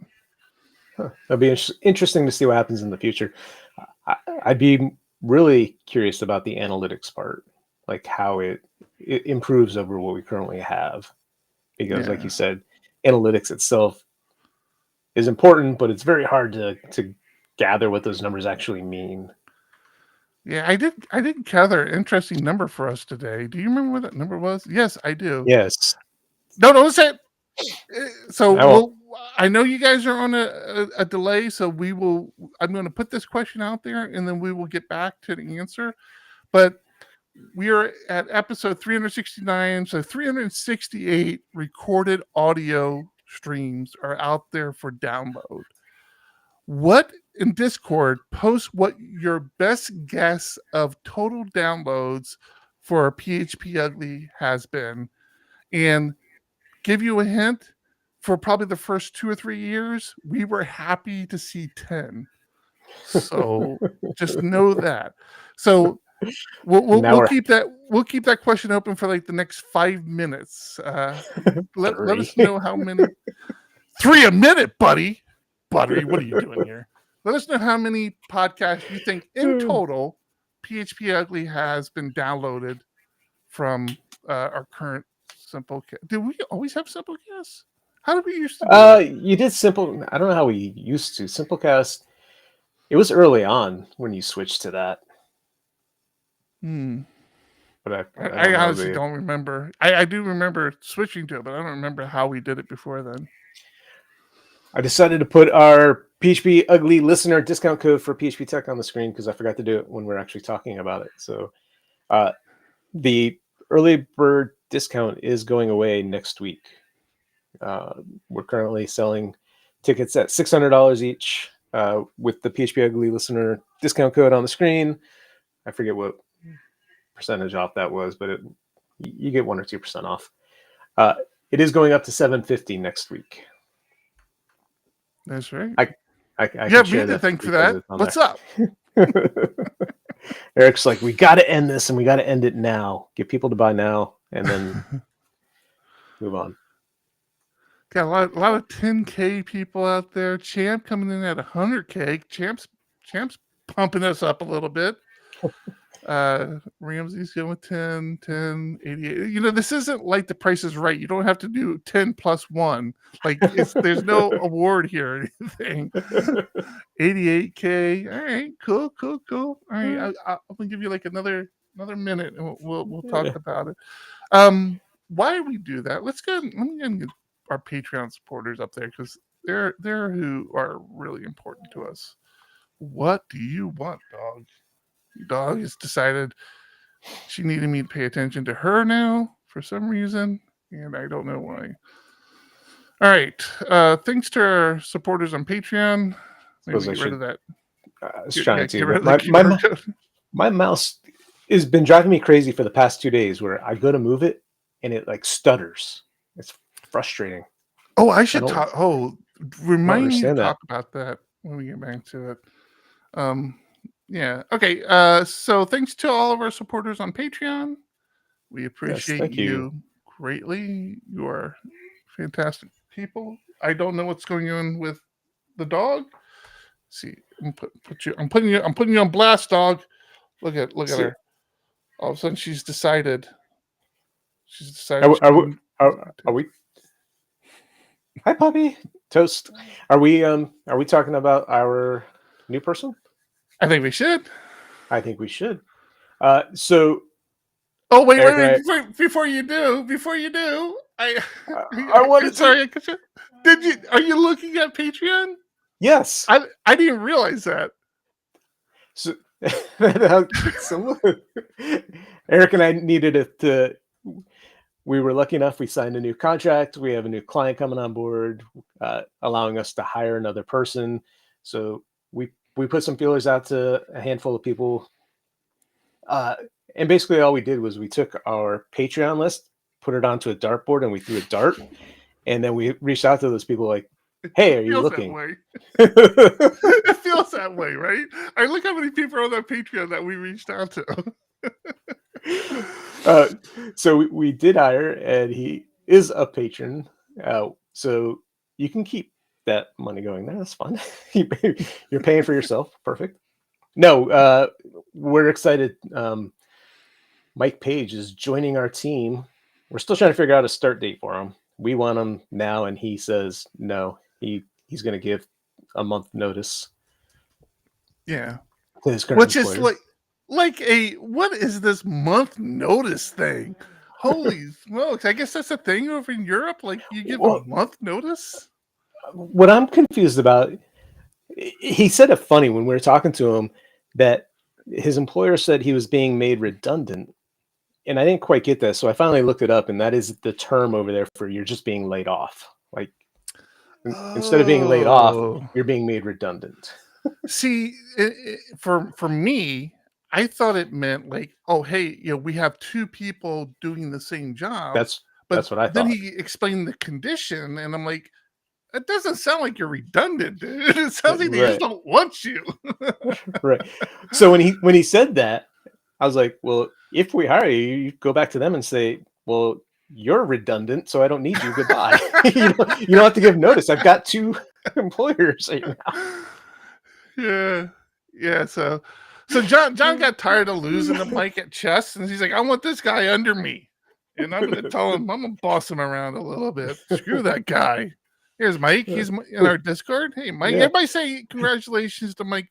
It'll be interesting to see what happens in the future. I'd be really curious about the analytics part, like how it improves over what we currently have. Because like you said, analytics itself is important, but it's very hard to gather what those numbers actually mean. Yeah, I did gather an interesting number for us today. Do you remember what that number was? Yes, I do. Yes. No, don't say it. So I know you guys are on a delay, so I'm going to put this question out there and then we will get back to the answer. But we are at episode 369, so 368 recorded audio streams are out there for download. What in Discord, post what your best guess of total downloads for PHPUgly has been, and give you a hint. For probably the first 2 or 3 years, we were happy to see 10. So just know that. So we'll keep that question open for like the next 5 minutes. Let us know how many. 3 a minute, buddy. Buddy, what are you doing here? Let us know how many podcasts you think in total PHPUgly has been downloaded from our current Simplecast. Did we always have Simplecast? How did we used to do it? You did Simple. I don't know how we used to. Simplecast, it was early on when you switched to that. But I honestly don't remember. I do remember switching to it, but I don't remember how we did it before then. I decided to put our PHPUgly listener discount code for PHP Tech on the screen because I forgot to do it when we're actually talking about it. So the early bird discount is going away next week. We're currently selling tickets at $600 each with the PHPUgly listener discount code on the screen. I forget what percentage off that was, but you get 1 or 2% off. It is going up to $750 next week. That's right. I yeah, me to thank for that. What's up? Eric's like, we got to end this and we got to end it now. Get people to buy now and then move on. Got a lot of 10K people out there. Champ coming in at 100K. Champ's pumping us up a little bit. Ramsey's going with 10, 10, 88. You know, this isn't like The Price is Right. You don't have to do 10 plus 1. Like, there's no award here or anything. 88K. All right, cool. All right, I'm gonna give you like another minute, and we'll talk about it. Why we do that? Let me get our Patreon supporters up there, because they're who are really important to us. What do you want, dog? Dog has decided she needed me to pay attention to her now for some reason, and I don't know why. All right. Thanks to our supporters on Patreon. Maybe get rid of that. I was trying to. My mouse has been driving me crazy for the past 2 days, where I go to move it and it like stutters. It's frustrating. Oh, I should talk. Oh, remind me to that. talk about that when we get back to it. Yeah. Okay. So thanks to all of our supporters on Patreon. We appreciate you greatly. You are fantastic people. I don't know what's going on with the dog. Let's see, I'm putting you on blast, dog. Look at her. All of a sudden, she's decided. Are we? Hi, puppy. Toast. Are we talking about our new person? I think we should. So. Oh wait! Before you do, I wanted. Sorry, Are you looking at Patreon? Yes. I didn't realize that. So, Eric and I needed it to. We were lucky enough. We signed a new contract. We have a new client coming on board, allowing us to hire another person. So we put some feelers out to a handful of people. And basically all we did was we took our Patreon list, put it onto a dartboard, and we threw a dart. And then we reached out to those people like, hey, are you looking? It feels that way, right? I look how many people are on that Patreon that we reached out to. So we did hire, and he is a patron. So you can keep that money going there. That's fun. You're paying for yourself. Perfect. No, we're excited. Mike Page is joining our team. We're still trying to figure out a start date for him. We want him now, and he says no. He's going to give a month notice. Yeah, which is like a what is this month notice thing? Holy smokes! I guess that's a thing over in Europe. Like you give a month notice. What I'm confused about, he said it funny when we were talking to him that his employer said he was being made redundant. And I didn't quite get that. So I finally looked it up, and that is the term over there for you're just being laid off. Like instead of being laid off, you're being made redundant. See, for me, I thought it meant like, oh, hey, we have two people doing the same job. That's what I thought. Then he explained the condition, and I'm like, it doesn't sound like you're redundant, dude. It sounds like they just don't want you. Right. So when he said that, I was like, well, if we hire you, you go back to them and say, well, you're redundant, so I don't need you. Goodbye. you don't have to give notice. I've got two employers right now. Yeah. So John got tired of losing the mic at chess, and he's like, I want this guy under me, and I'm going to tell him I'm going to boss him around a little bit. Screw that guy. Here's Mike. He's in our Discord. Hey, Mike. Yeah. Everybody say congratulations to Mike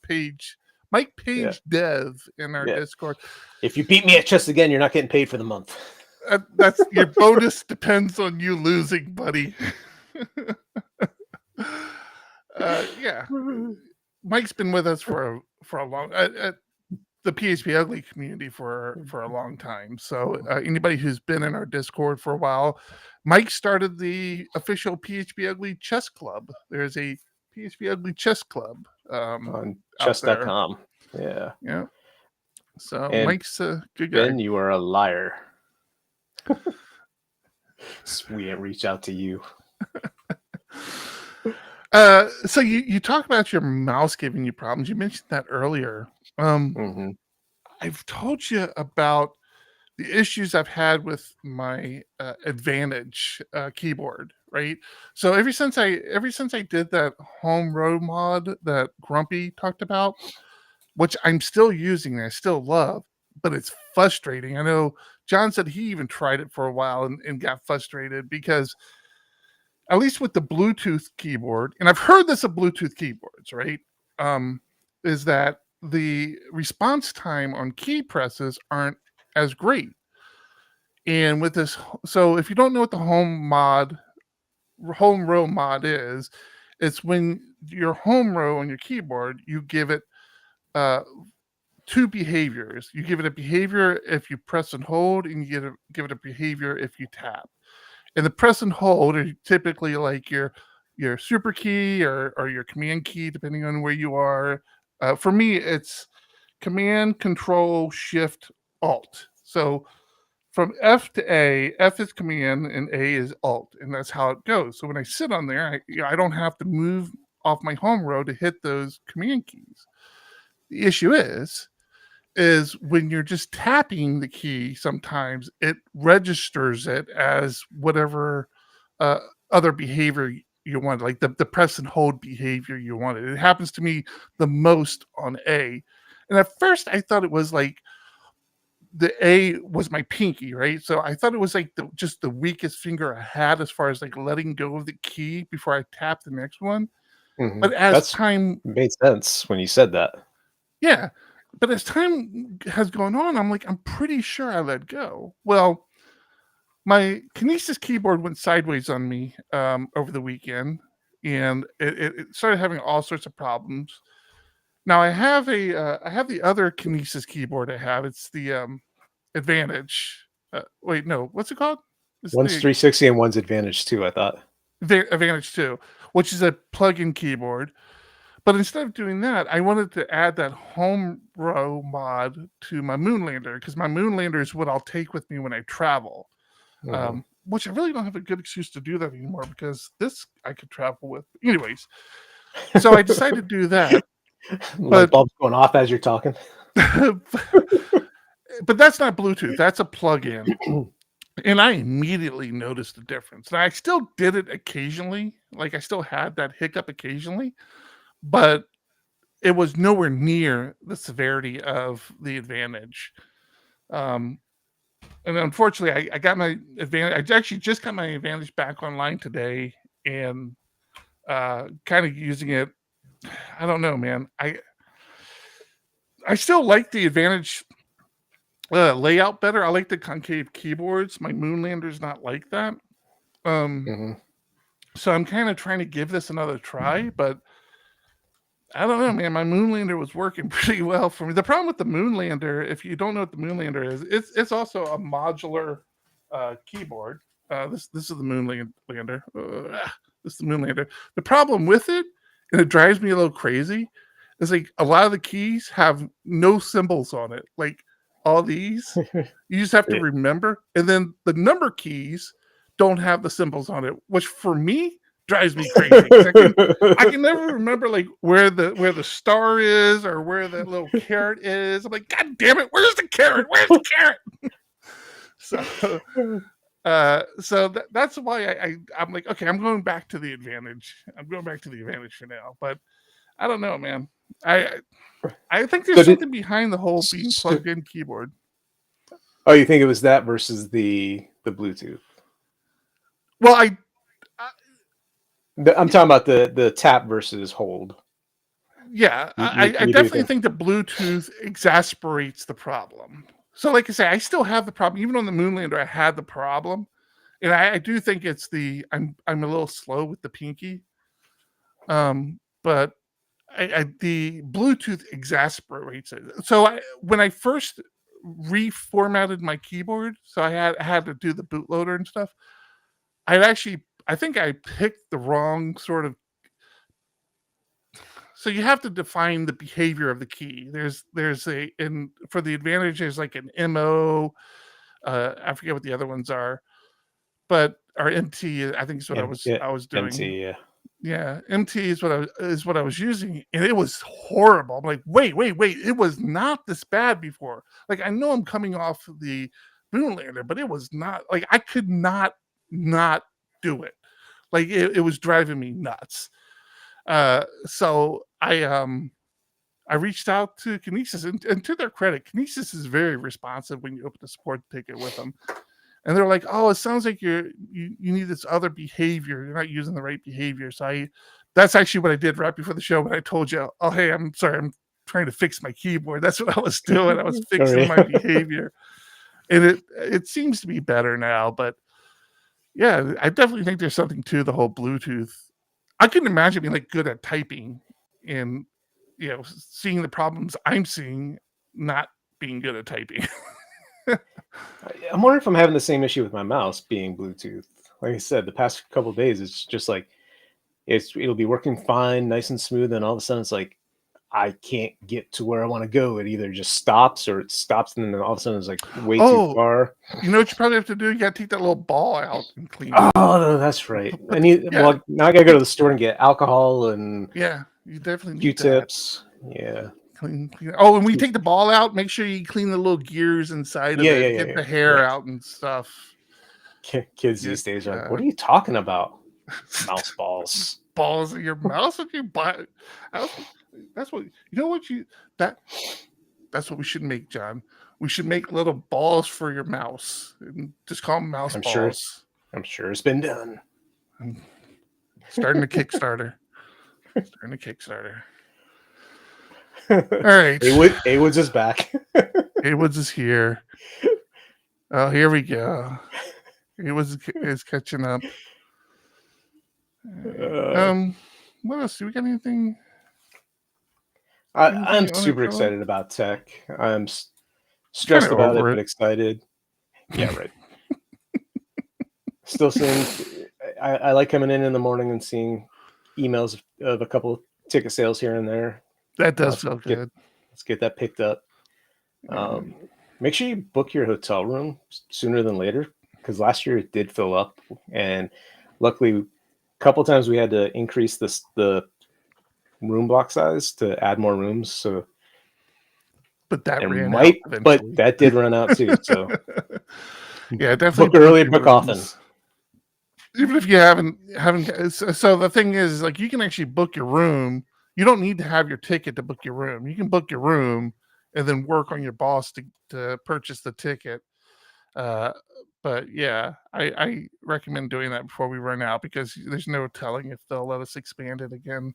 Page. Mike Page Dev in our Discord. If you beat me at chess again, you're not getting paid for the month. That's your bonus depends on you losing, buddy. Mike's been with us for a long the PHPUgly community for a long time. So anybody who's been in our Discord for a while, Mike started the official PHPUgly chess club. There's a PHPUgly chess club on chess.com. Yeah. So Mike's a good guy. Ben, you are a liar. We didn't reach out to you. So you talk about your mouse giving you problems. You mentioned that earlier. I've told you about the issues I've had with my Advantage keyboard, right? So ever since I did that home row mod that Grumpy talked about, which I'm still using and I still love, but it's frustrating. I know John said he even tried it for a while and got frustrated because, at least with the Bluetooth keyboard, and I've heard this of Bluetooth keyboards, right? Is that the response time on key presses aren't as great. And with this, so if you don't know what the home row mod is, it's when your home row on your keyboard, you give it two behaviors. You give it a behavior if you press and hold, and you give it a behavior if you tap. And the press and hold are typically like your super key or your command key, depending on where you are. For me, it's Command, Control, Shift, Alt. So from F to A, F is Command and A is Alt, and that's how it goes. So when I sit on there, I don't have to move off my home row to hit those command keys. The issue is when you're just tapping the key, sometimes it registers it as whatever other behavior you want, like the press and hold behavior you wanted. It happens to me the most on A. And at first I thought it was like the A was my pinky, right? So I thought it was like just the weakest finger I had as far as like letting go of the key before I tap the next one. Mhm. But as time made sense when you said that. Yeah. But as time has gone on, I'm like, I'm pretty sure I let go. Well, my Kinesis keyboard went sideways on me over the weekend, and it started having all sorts of problems. Now I have I have the other Kinesis keyboard I have. It's the Advantage. Wait, no, what's it called? It's One's the 360 and one's Advantage 2, I thought. Advantage 2, which is a plug-in keyboard. But instead of doing that, I wanted to add that home row mod to my Moonlander, because my Moonlander is what I'll take with me when I travel. Mhm. Which I really don't have a good excuse to do that anymore, because this I could travel with. Anyways, so I decided to do that. Light bulb's going off as you're talking. But that's not Bluetooth. That's a plug-in. And I immediately noticed the difference. And I still did it occasionally. Like I still had that hiccup occasionally. But it was nowhere near the severity of the Advantage. And unfortunately, I got my Advantage. I actually just got my Advantage back online today, and kind of using it. I don't know, man. I still like the Advantage layout better. I like the concave keyboards. My Moonlander's not like that. So I'm kind of trying to give this another try, but I don't know, man. My Moonlander was working pretty well for me. The problem with the Moonlander, if you don't know what the Moonlander is, it's also a modular keyboard. This is the Moonlander. This is the Moonlander. The problem with it, and it drives me a little crazy, is like a lot of the keys have no symbols on it. Like all these, you just have to remember. And then the number keys don't have the symbols on it, which for me drives me crazy. I can never remember like where the star is or where the little carrot is. I'm like, God damn it, where's the carrot? Where's the carrot? So that's why I'm like, okay, I'm going back to the Advantage. I'm going back to the Advantage for now. But I don't know, man. I think there's something behind the whole being plugged in keyboard. Oh, you think it was that versus the Bluetooth? Well, I'm talking about the tap versus hold. Yeah, I definitely think the Bluetooth exasperates the problem. So, like I say, I still have the problem. Even on the Moonlander, I had the problem, and I do think it's I'm a little slow with the pinky. But the Bluetooth exasperates it. So when I first reformatted my keyboard, so I had to do the bootloader and stuff. I think I picked the wrong sort of. So you have to define the behavior of the key. There's for the Advantage, there's like an MO. I forget what the other ones are, but our MT, I think is what I was doing. MT, yeah, MT is what I was using, and it was horrible. I'm like, wait, it was not this bad before. Like I know I'm coming off the moon lander, but it was not like I could not do it. Like it was driving me nuts. So I reached out to Kinesis, and to their credit, Kinesis is very responsive when you open a support ticket with them. And they're like, "Oh, it sounds like you need this other behavior. You're not using the right behavior." So that's actually what I did right before the show when I told you, "Oh, hey, I'm sorry, I'm trying to fix my keyboard." That's what I was doing. I was fixing my behavior, and it seems to be better now. But yeah, I definitely think there's something to the whole Bluetooth. I couldn't imagine being like good at typing and seeing the problems I'm seeing, not being good at typing. I'm wondering if I'm having the same issue with my mouse being Bluetooth. Like I said, the past couple of days, it's just like it'll be working fine, nice and smooth, and all of a sudden it's like I can't get to where I want to go. It either just stops or it stops, and then all of a sudden it's like way too far. You know what you probably have to do? You got to take that little ball out and clean it. Oh, no, that's right. Well, now I got to go to the store and get alcohol and you definitely need Q-tips. that. Yeah. Clean. Oh, and when you take the ball out, make sure you clean the little gears inside of it. Get the hair out and stuff. Kids these days are like, "What are you talking about? Mouse balls." Balls in your mouse? If you buy, that's what that's what we should make, John. We should make little balls for your mouse and just call them mouse balls. I'm sure it's been done. Starting a Kickstarter. All right. A Woods is back. A Woods is here. Oh, here we go. A Woods is catching up. What else? Do we got anything? I'm super excited about tech. I'm stressed about it, but excited. Yeah, right. Still seeing. I like coming in the morning and seeing emails of a couple of ticket sales here and there. That does feel good. Let's get that picked up. Make sure you book your hotel room sooner than later, because last year it did fill up, and luckily a couple of times we had to increase the room block size to add more rooms. So, but that that did run out too. So yeah, definitely book early, book often. Even if you haven't. So the thing is, like, you can actually book your room. You don't need to have your ticket to book your room. You can book your room and then work on your boss to purchase the ticket. But yeah, I recommend doing that before we run out, because there's no telling if they'll let us expand it again.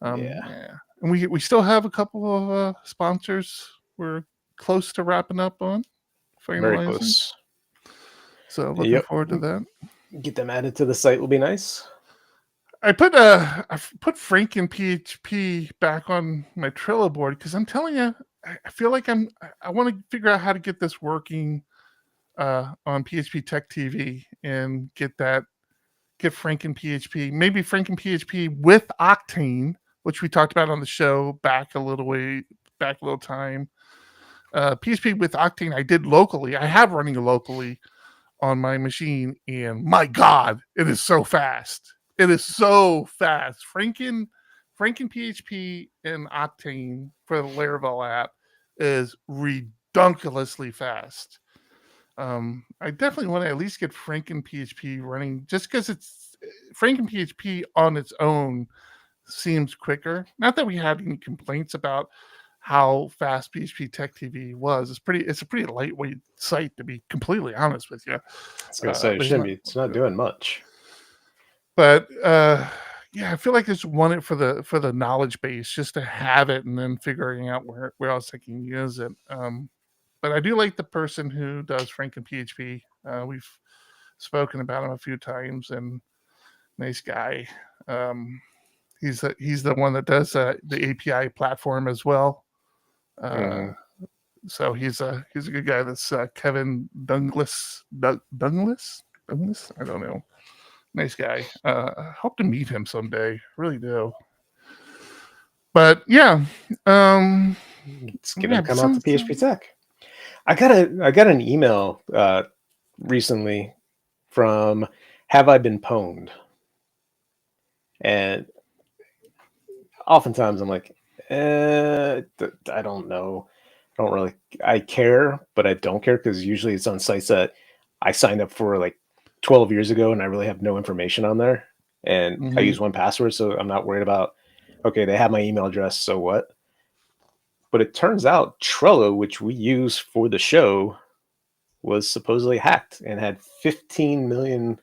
Yeah. And we still have a couple of sponsors we're close to wrapping up on. Very close. So looking forward to that. Get them added to the site will be nice. I put Franken PHP back on my Trello board because I'm telling you, I feel like I want to figure out how to get this working on PHP Tech TV and get Franken PHP, maybe Franken PHP with Octane, which we talked about on the show back a little time. PHP with Octane I did locally. I have running locally on my machine, and my God, it is so fast. It is so fast. Franken PHP and Octane for the Laravel app is redunculously fast. I definitely want to at least get Franken PHP running, just because it's Franken PHP on its own seems quicker. Not that we had any complaints about how fast PHP Tech TV was. It's a pretty lightweight site, to be completely honest with you. I was gonna say it's not doing much. But yeah, I feel like I just want it for the knowledge base, just to have it and then figuring out where else I can use it. But I do like the person who does Franken PHP. We've spoken about him a few times, and nice guy. He's the one that does the API platform as well. So he's a good guy. That's Kevin Douglas. Douglas? I don't know. Nice guy. Hope to meet him someday. Really do. But yeah, it's gonna come out to PHP Tech. I got an email recently from Have I Been Pwned? And oftentimes I'm like, I don't know. I I care, but I don't care because usually it's on sites that I signed up for like 12 years ago and I really have no information on there. And I use 1Password, so I'm not worried about, okay, they have my email address, so what? But it turns out Trello, which we use for the show, was supposedly hacked and had 15 million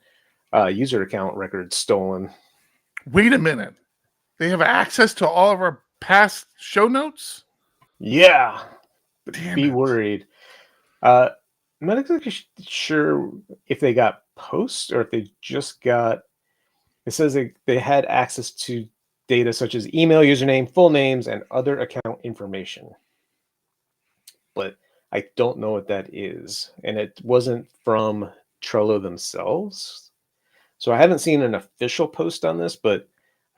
user account records stolen. Wait a minute. They have access to all of our past show notes? Yeah. Damn Be it. worried. I'm not exactly sure if they got posts or if they just got... It says they had access to data such as email, username, full names, and other account information. But I don't know what that is. And it wasn't from Trello themselves. So I haven't seen an official post on this, but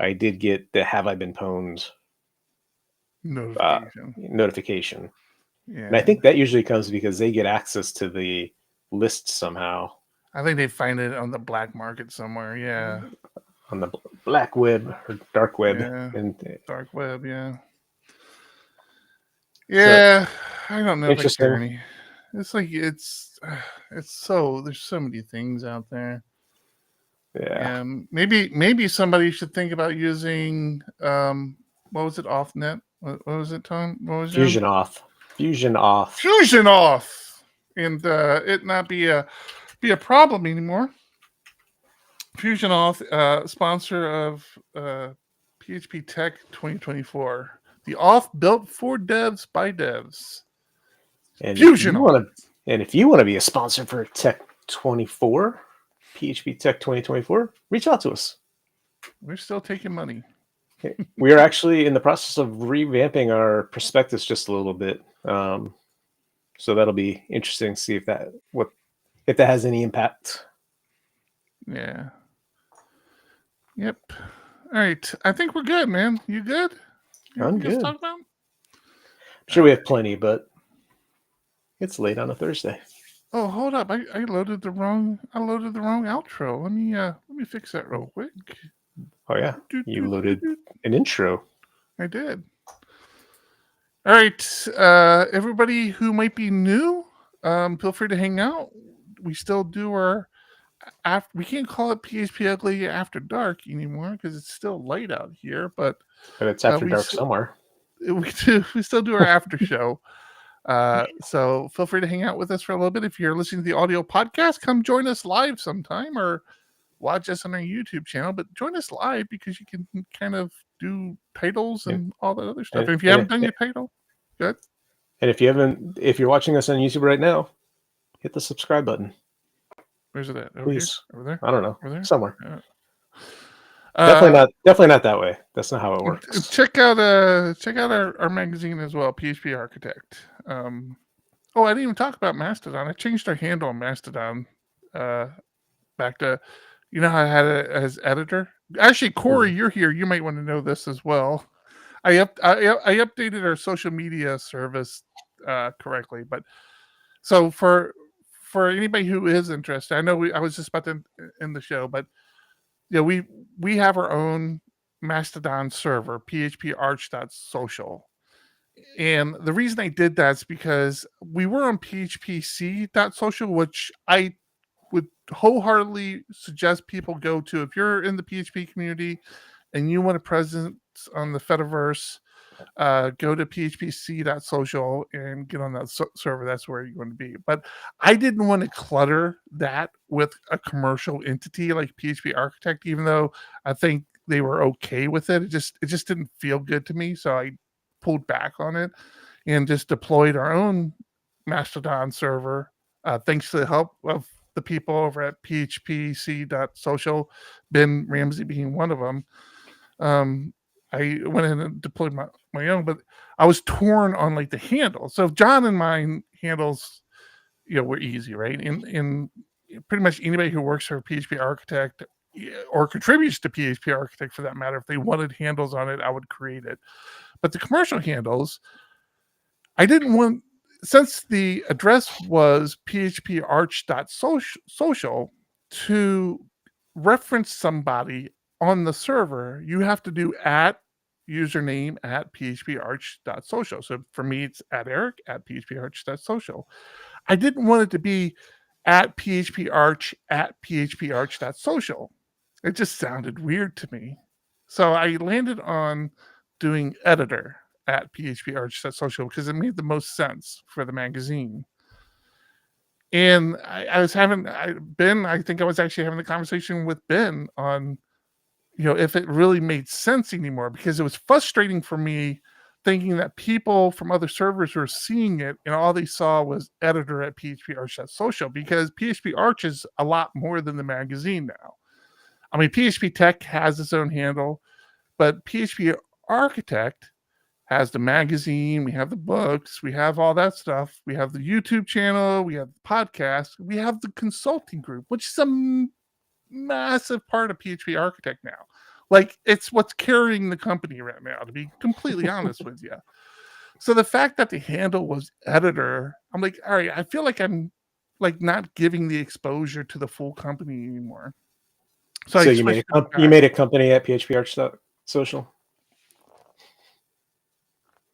I did get the Have I Been Pwned notification. Yeah. And I think that usually comes because they get access to the list somehow. I think they find it on the black market somewhere. Yeah. On the black web or dark web. Yeah. And Dark web. Yeah. Yeah. So, I don't know if I care any. It's like, it's so, there's so many things out there. Yeah. Maybe somebody should think about using, what was it? OffNet? What was it, Tom? What was Fusion off. Fusion off. Fusion off, and it not be a problem anymore. Fusion off, sponsor of PHP Tech 2024. The off built for devs by devs. And Fusion off. If you want to be a sponsor for Tech 24, PHP Tech 2024, reach out to us. We're still taking money. We are actually in the process of revamping our prospectus just a little bit. So that'll be interesting to see if that has any impact. Yeah. Yep. All right. I think we're good, man. You good? I'm good. Talk about? I'm sure we have plenty, but it's late on a Thursday. Oh, hold up! I loaded the wrong outro. Let me fix that real quick. Oh yeah, you loaded an intro. I did. All right, everybody who might be new, feel free to hang out. We still do our we can't call it PHPUgly After Dark anymore because it's still light out here, but it's after dark somewhere. We still do our after show. So feel free to hang out with us for a little bit. If you're listening to the audio podcast, come join us live sometime or watch us on our YouTube channel, but join us live because you can kind of do titles and all that other stuff. And if you haven't done your title, good. And if you're watching us on YouTube right now, hit the subscribe button. Where's it at? Please. Over there? I don't know. Over there? Somewhere. Definitely not that way. That's not how it works. Check out our magazine as well, PHP Architect. I didn't even talk about Mastodon. I changed our handle on Mastodon back to, how I had it as editor. Actually, Corey, you're here. You might want to know this as well. I updated our social media service correctly, but so for anybody who is interested, I know I was just about to end the show, but we have our own Mastodon server, PHParch.social. And the reason I did that is because we were on PHPC.social, which I would wholeheartedly suggest people go to. If you're in the PHP community and you want a presence on the Fediverse, go to phpc.social and get on that server. That's where you want to be. But I didn't want to clutter that with a commercial entity like PHP Architect, even though I think they were okay with it. It just didn't feel good to me. So I pulled back on it and just deployed our own Mastodon server. Thanks to the help of the people over at phpc.social, Ben Ramsey being one of them. I went in and deployed my own, but I was torn on like the handle. So John and mine handles, were easy, right? And pretty much anybody who works for PHP Architect or contributes to PHP Architect for that matter, if they wanted handles on it, I would create it. But the commercial handles, I didn't want, since the address was phparch.social, to reference somebody on the server, you have to do username at phparch.social. So for me, it's at Eric at phparch.social. I didn't want it to be at phparch at phparch.social. It just sounded weird to me. So I landed on doing editor at phparch.social because it made the most sense for the magazine. And I think I was actually having a conversation with Ben on, if it really made sense anymore, because it was frustrating for me thinking that people from other servers were seeing it and all they saw was editor at phparch.social, because PHP Arch is a lot more than the magazine now. I mean, PHP Tech has its own handle, but PHP Architect has the magazine, we have the books, we have all that stuff. We have the YouTube channel, we have the podcast, we have the consulting group, which is a massive part of PHP Architect now. Like, it's what's carrying the company right now, to be completely honest with you. So the fact that the handle was editor, I'm like, all right, I feel like I'm like not giving the exposure to the full company anymore. So you made a company at PHPArch.social?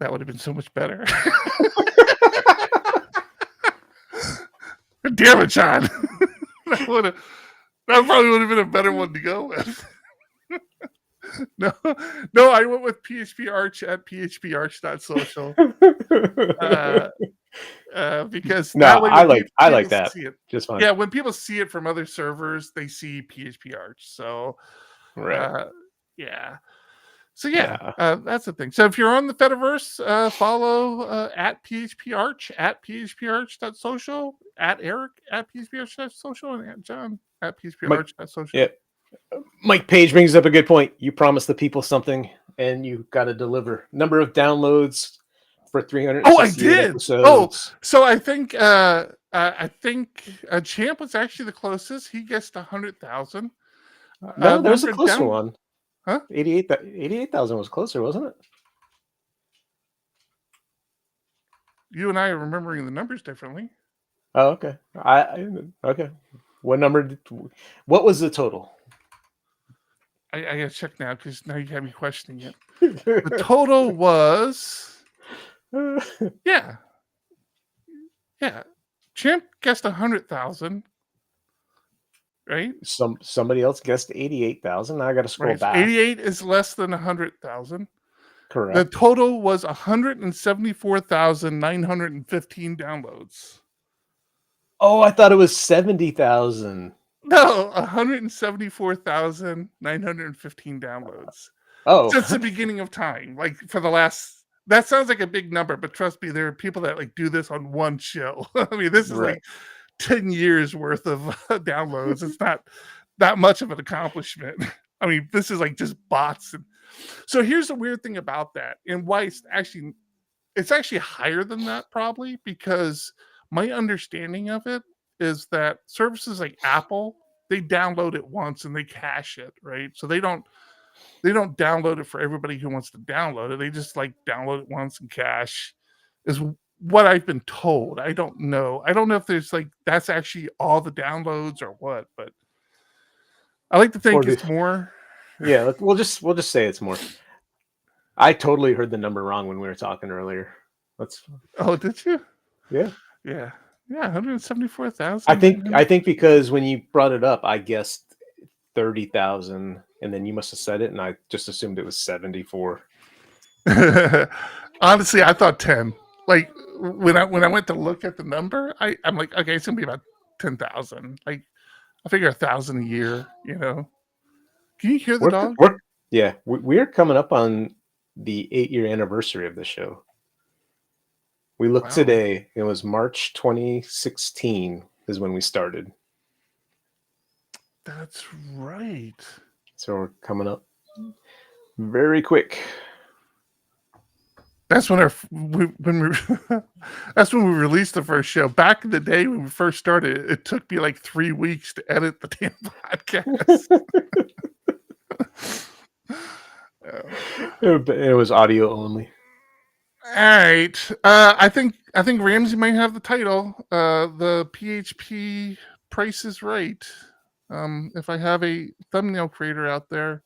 That would have been so much better. Damn it, John. That probably would have been a better one to go with. No, I went with PHP Arch at phparch.social. Because I like that. Just fine. Yeah, when people see it from other servers, they see PHP Arch. So, right. Yeah. So that's the thing. So if you're on the Fediverse, follow at PHPArch at PHPArch.social, at Eric at PHPArch.social, and at John at PHPArch.social. Yeah. Mike Page brings up a good point. You promised the people something, and you got to deliver. Number of downloads for 300. Oh, I did. Episodes. Oh, so I think Champ was actually the closest. He guessed 100,000. No, there was a closer one. Huh? 88,000 was closer, wasn't it? You and I are remembering the numbers differently. Oh, okay. Okay. What was the total? I gotta check now because now you have me questioning it. The total was yeah. Champ guessed 100,000. Right? Somebody else guessed 88,000. I got to scroll back. 88 is less than 100,000. Correct. The total was 174,915 downloads. Oh, I thought it was 70,000. No, 174,915 downloads. Oh, since the beginning of time, like for the last. That sounds like a big number, but trust me, there are people that like do this on one show. I mean, this is like 10 years worth of downloads. It's not that much of an accomplishment. I mean, this is like just bots. So here's the weird thing about that, and why it's actually higher than that, probably because my understanding of it is that services like Apple, they download it once and they cache it, right? So they don't download it for everybody who wants to download it. They just like download it once and cache, is what I've been told. I don't know. I don't know if there's like that's actually all the downloads or what, but I like to think it's more. Yeah, we'll just say it's more. I totally heard the number wrong when we were talking earlier. Oh, did you? Yeah. 174,000. I think because when you brought it up, I guessed 30,000, and then you must have said it, and I just assumed it was 74. Honestly, I thought 10. Like when I went to look at the number, I'm like, okay, it's gonna be about 10,000. Like I figure 1,000 a year. Can you hear the dog? We're coming up on the 8-year anniversary of the show. We looked today. It was March 2016 is when we started. That's right. So we're coming up very quick. That's when that's when we released the first show. Back in the day when we first started, it took me like 3 weeks to edit the damn podcast. It was audio only. All right. I think Ramsey might have the title. The PHPrice Is Right. If I have a thumbnail creator out there,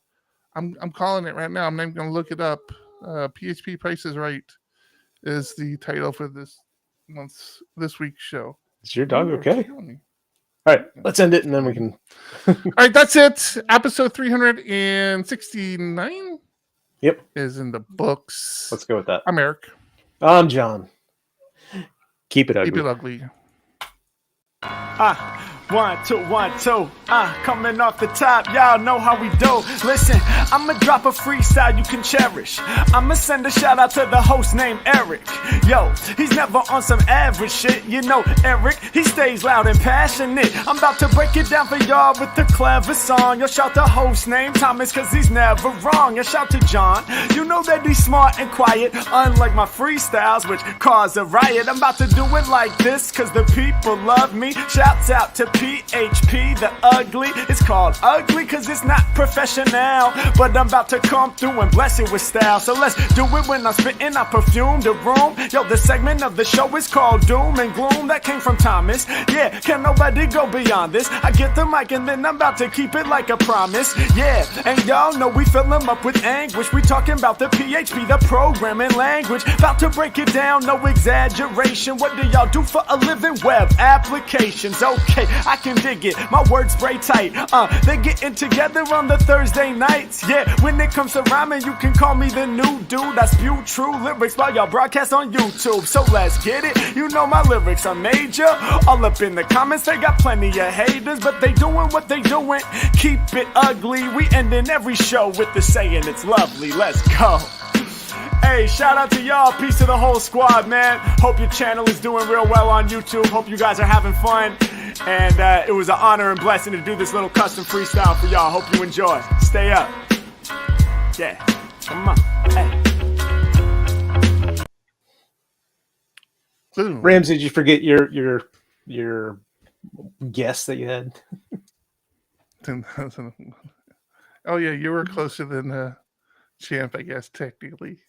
I'm calling it right now. I'm not even going to look it up. PHPrice Is Right is the title for this week's show. Is your dog You are okay? killing me. All right, let's end it and then we can. All right, that's it. Episode 369 Yep, is in the books. let's go with that. I'm Eric. I'm John. Keep it ugly. Keep it ugly. 1, 2, 1, 2. Coming off the top, y'all know how we do. Listen, I'ma drop a freestyle you can cherish. I'ma send a shout out to the host named Eric. Yo, he's never on some average shit. You know, Eric, he stays loud and passionate. I'm about to break it down for y'all with the clever song. Yo, shout the host named Thomas, cause he's never wrong. And shout to John, you know that he's smart and quiet, unlike my freestyles, which cause a riot. I'm about to do it like this, cause the people love me. Shouts out to PHP, the ugly. It's called ugly cause it's not professional, but I'm about to come through and bless it with style. So let's do it when I'm spitting, I perfume the room. Yo, the segment of the show is called Doom and Gloom. That came from Thomas. Yeah, can nobody go beyond this? I get the mic and then I'm about to keep it like a promise. Yeah, and y'all know we fill them up with anguish. We talking about the PHP, the programming language. About to break it down, no exaggeration. What do y'all do for a living? Web applications. Okay, I can dig it. My words spray tight. They getting together on the Thursday nights. Yeah, when it comes to rhyming, you can call me the new dude. I spew true lyrics while y'all broadcast on YouTube. So let's get it. You know my lyrics are major. All up in the comments, they got plenty of haters, but they doing what they doing. Keep it ugly. We ending every show with the saying it's lovely. Let's go. Hey, shout out to y'all. Peace to the whole squad, man. Hope your channel is doing real well on YouTube. Hope you guys are having fun. And it was an honor and blessing to do this little custom freestyle for y'all. Hope you enjoy. Stay up. Yeah. Come on. Hey. Rams, did you forget your guess that you had? Oh yeah, you were closer than Champ, I guess, technically.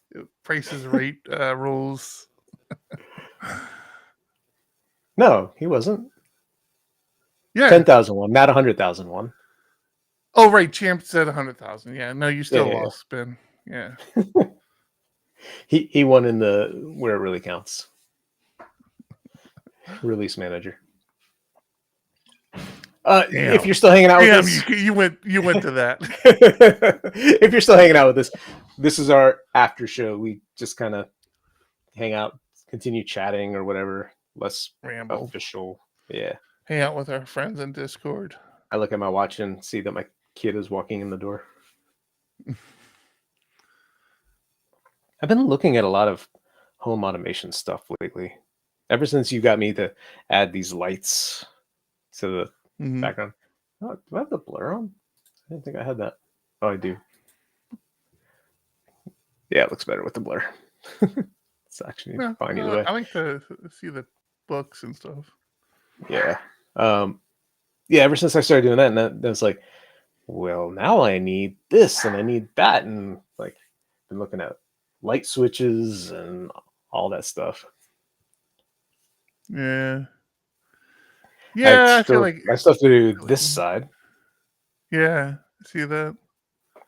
Price is Right rules. No, he wasn't. Yeah. 10,001, not 100,001. Oh, right. Champ said 100,000. Yeah. No, you still Yeah. lost, Ben. Yeah. He won in the where it really counts. Release manager. If you're still hanging out with us, you went to that. if you're still hanging out with us, this is our after show. We just kind of hang out, continue chatting or whatever. Less Ramble. official. Yeah. Hang out with our friends in Discord. I look at my watch and see that my kid is walking in the door. I've been looking at a lot of home automation stuff lately. Ever since you got me to add these lights to the background. Oh, do I have the blur on? I didn't think I had that. Oh, I do. Yeah, it looks better with the blur. It's actually fine either way. I like to see the books and stuff. Yeah. Yeah, ever since I started doing that, and then it's like, well, now I need this and I need that, and like been looking at light switches and all that stuff. Yeah. Yeah, I feel like I still have to do this side. Yeah, see that.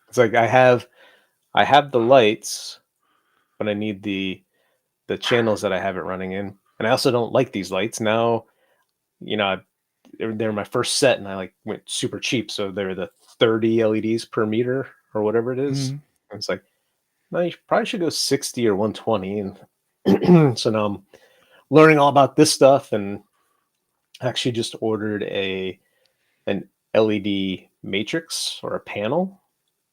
It's like I have the lights, but I need the channels that I have it running in, and I also don't like these lights now. You know, they're my first set, and I like went super cheap, so they're the 30 LEDs per meter or whatever it is. And it's like, no, you probably should go 60 or 120, and so now I'm learning all about this stuff, and actually just ordered an LED matrix or a panel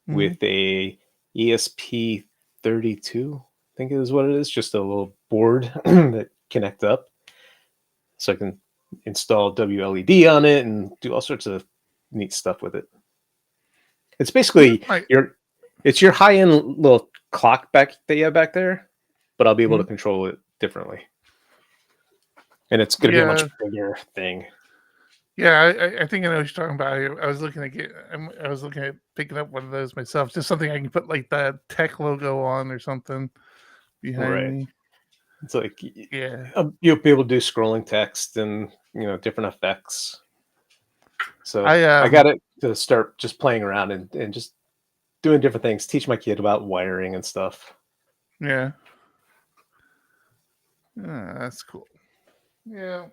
with a ESP32, I think is what it is, just a little board that connects up, so I can install WLED on it and do all sorts of neat stuff with it. It's basically your high-end little clock that you have back there, but I'll be able to control it differently. And it's going to be a much bigger thing. Yeah, I think I know what you're talking about. I was looking at picking up one of those myself. Just something I can put like the tech logo on or something behind me. It's like, you'll be able to do scrolling text and, you know, different effects. So I got it to start just playing around and just doing different things. Teach my kid about wiring and stuff. Yeah. That's cool. Yeah.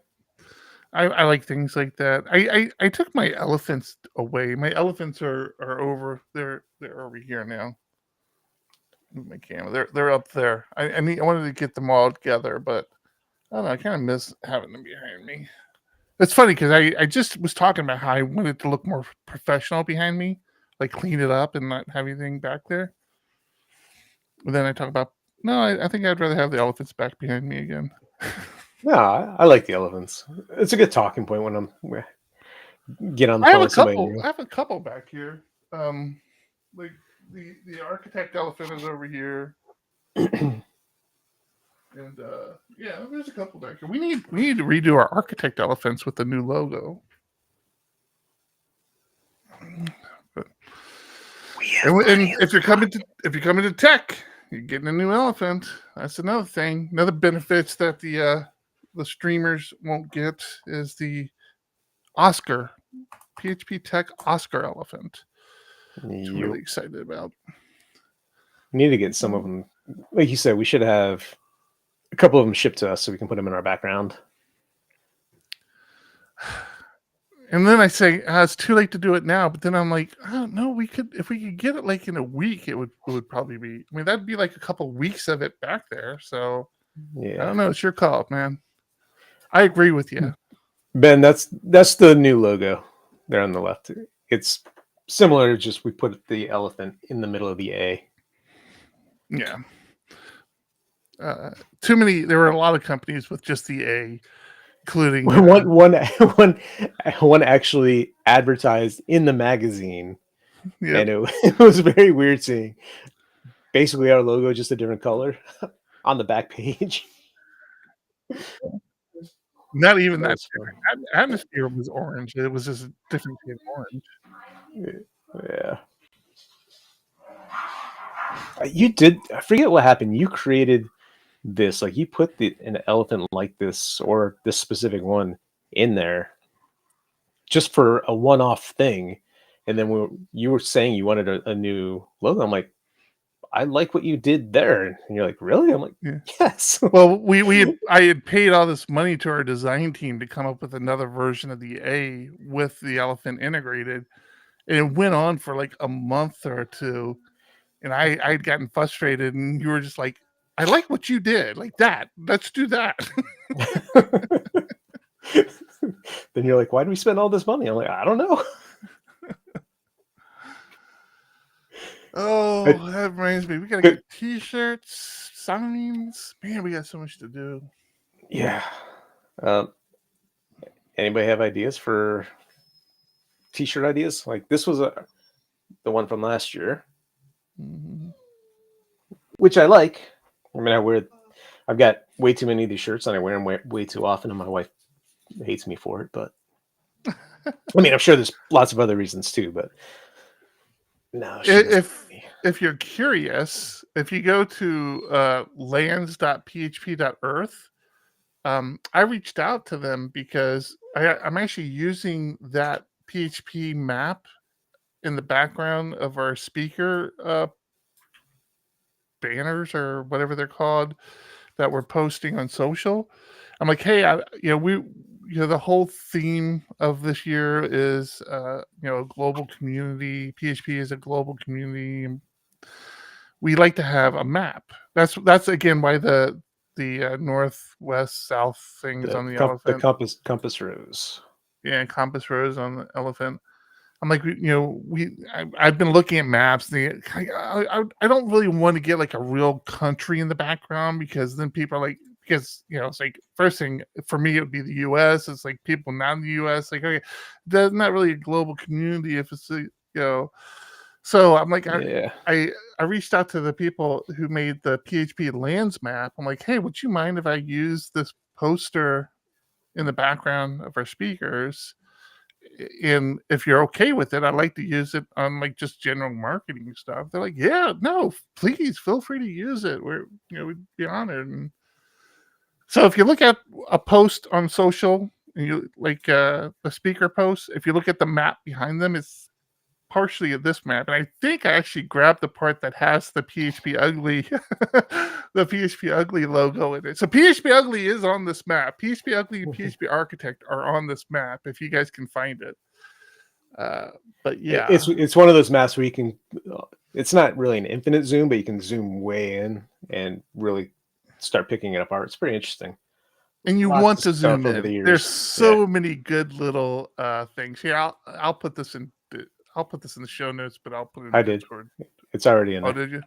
I like things like that. I took my elephants away. My elephants are over. They're over here now. Move my camera. They're up there. I wanted to get them all together, but I don't know. I kind of miss having them behind me. It's funny because I just was talking about how I wanted to look more professional behind me, like clean it up and not have anything back there. But then I talk about no, I think I'd rather have the elephants back behind me again. No, I like the elephants. It's a good talking point when I'm get on the I phone have a with somebody. couple. I have a couple back here. Like the architect elephant is over here, and yeah, there's a couple back here. We need to redo our architect elephants with the new logo. But, and if you're coming to tech, you're getting a new elephant. That's another thing. Another benefits that the streamers won't get is the Oscar PHP Tech Oscar elephant. Which I'm really excited about. We need to get some of them. Like you said, we should have a couple of them shipped to us so we can put them in our background. And then I say, it's too late to do it now. But then I'm like, oh no, if we could get it like in a week, it would probably be. I mean, that'd be like a couple of weeks of it back there. So yeah, I don't know. It's your call, man. I agree with you, Ben. That's the new logo there on the left. It's similar, just we put the elephant in the middle of the A. Yeah. Too many. There were a lot of companies with just the A, including one actually advertised in the magazine, and it was very weird seeing basically our logo just a different color on the back page. Not even that. Atmosphere was orange. It was just a different shade of orange. Yeah. You did. I forget what happened. You created this, like you put an elephant like this or this specific one in there just for a one-off thing, and then you were saying you wanted a new logo. I'm like, I like what you did there, and you're like, really? I'm like, yes. Well, I had paid all this money to our design team to come up with another version of the A with the elephant integrated, and it went on for like a month or two, and I'd gotten frustrated, and you were just like, I like what you did, like that. Let's do that. Then you're like, why do we spend all this money? I'm like, I don't know. Oh, that reminds me. We gotta get t-shirts, signs. Man, we got so much to do. Yeah. Anybody have ideas for t-shirt ideas? Like this was the one from last year, which I like. I mean, I've got way too many of these shirts and I wear them way too often, and my wife hates me for it. But I mean, I'm sure there's lots of other reasons too. But no, if you're curious, if you go to lands.php.earth, I reached out to them because I'm actually using that PHP map in the background of our speaker banners or whatever they're called that we're posting on social. I'm like, hey, the whole theme of this year is a global community. PHP is a global community, and we like to have a map. That's again why the northwest south things on the elephant. The compass rose. Yeah, compass rose on the elephant. I'm like, I've been looking at maps. I don't really want to get like a real country in the background, because then people are like, it's like, first thing for me, it would be the U.S. It's like people not in the U.S. Like, okay, that's not really a global community if it's So I'm like, I reached out to the people who made the PHP lands map. I'm like, hey, would you mind if I use this poster in the background of our speakers? And if you're okay with it, I'd like to use it on like just general marketing stuff. They're like, yeah, no, please feel free to use it. We'd be honored. And so if you look at a post on social, and you like the speaker post, if you look at the map behind them, it's partially of this map, and I think I actually grabbed the part that has the PHPUgly, the PHPUgly logo in it. So PHPUgly is on this map. PHPUgly and PHP Architect are on this map if you guys can find it. But yeah, it's one of those maps where you can. It's not really an infinite zoom, but you can zoom way in and really start picking it apart. It's pretty interesting. and you Lots want of to zoom stuff over in. the years. There's so many good little things here. I'll put this in. I'll put this in the show notes, but I'll put it in I did. Discord. It's already in Oh, there. did you?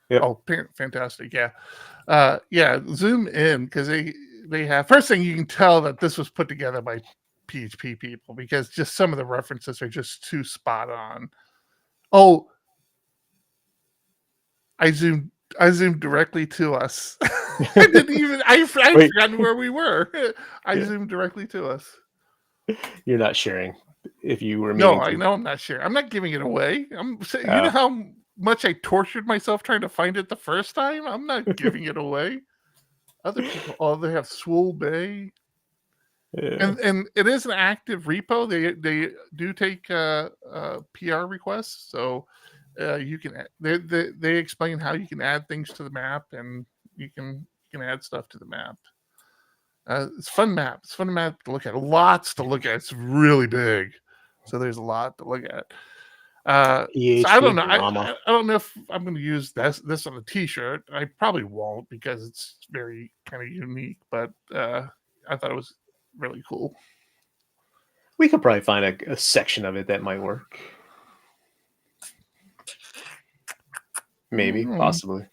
Yep. Oh, fantastic! Yeah, yeah. Zoom in because they have first thing you can tell that this was put together by PHP people because just some of the references are just too spot on. Oh, I zoomed directly to us. I didn't even. I'd forgotten where we were. I zoomed directly to us. You're not sharing. If you were No, I know I'm not sure. I'm not giving it away. You know how much I tortured myself trying to find it the first time? I'm not giving it away. Other people, they have Swool Bay. Yeah. And it is an active repo. They do take PR requests, so you can. They explain how you can add things to the map, and you can add stuff to the map. It's a fun map. It's a fun map to look at. Lots to look at. It's really big, so there's a lot to look at. So I don't know. I don't know if I'm going to use this on a T-shirt. I probably won't because it's very kind of unique. But I thought it was really cool. We could probably find a section of it that might work. Maybe, possibly.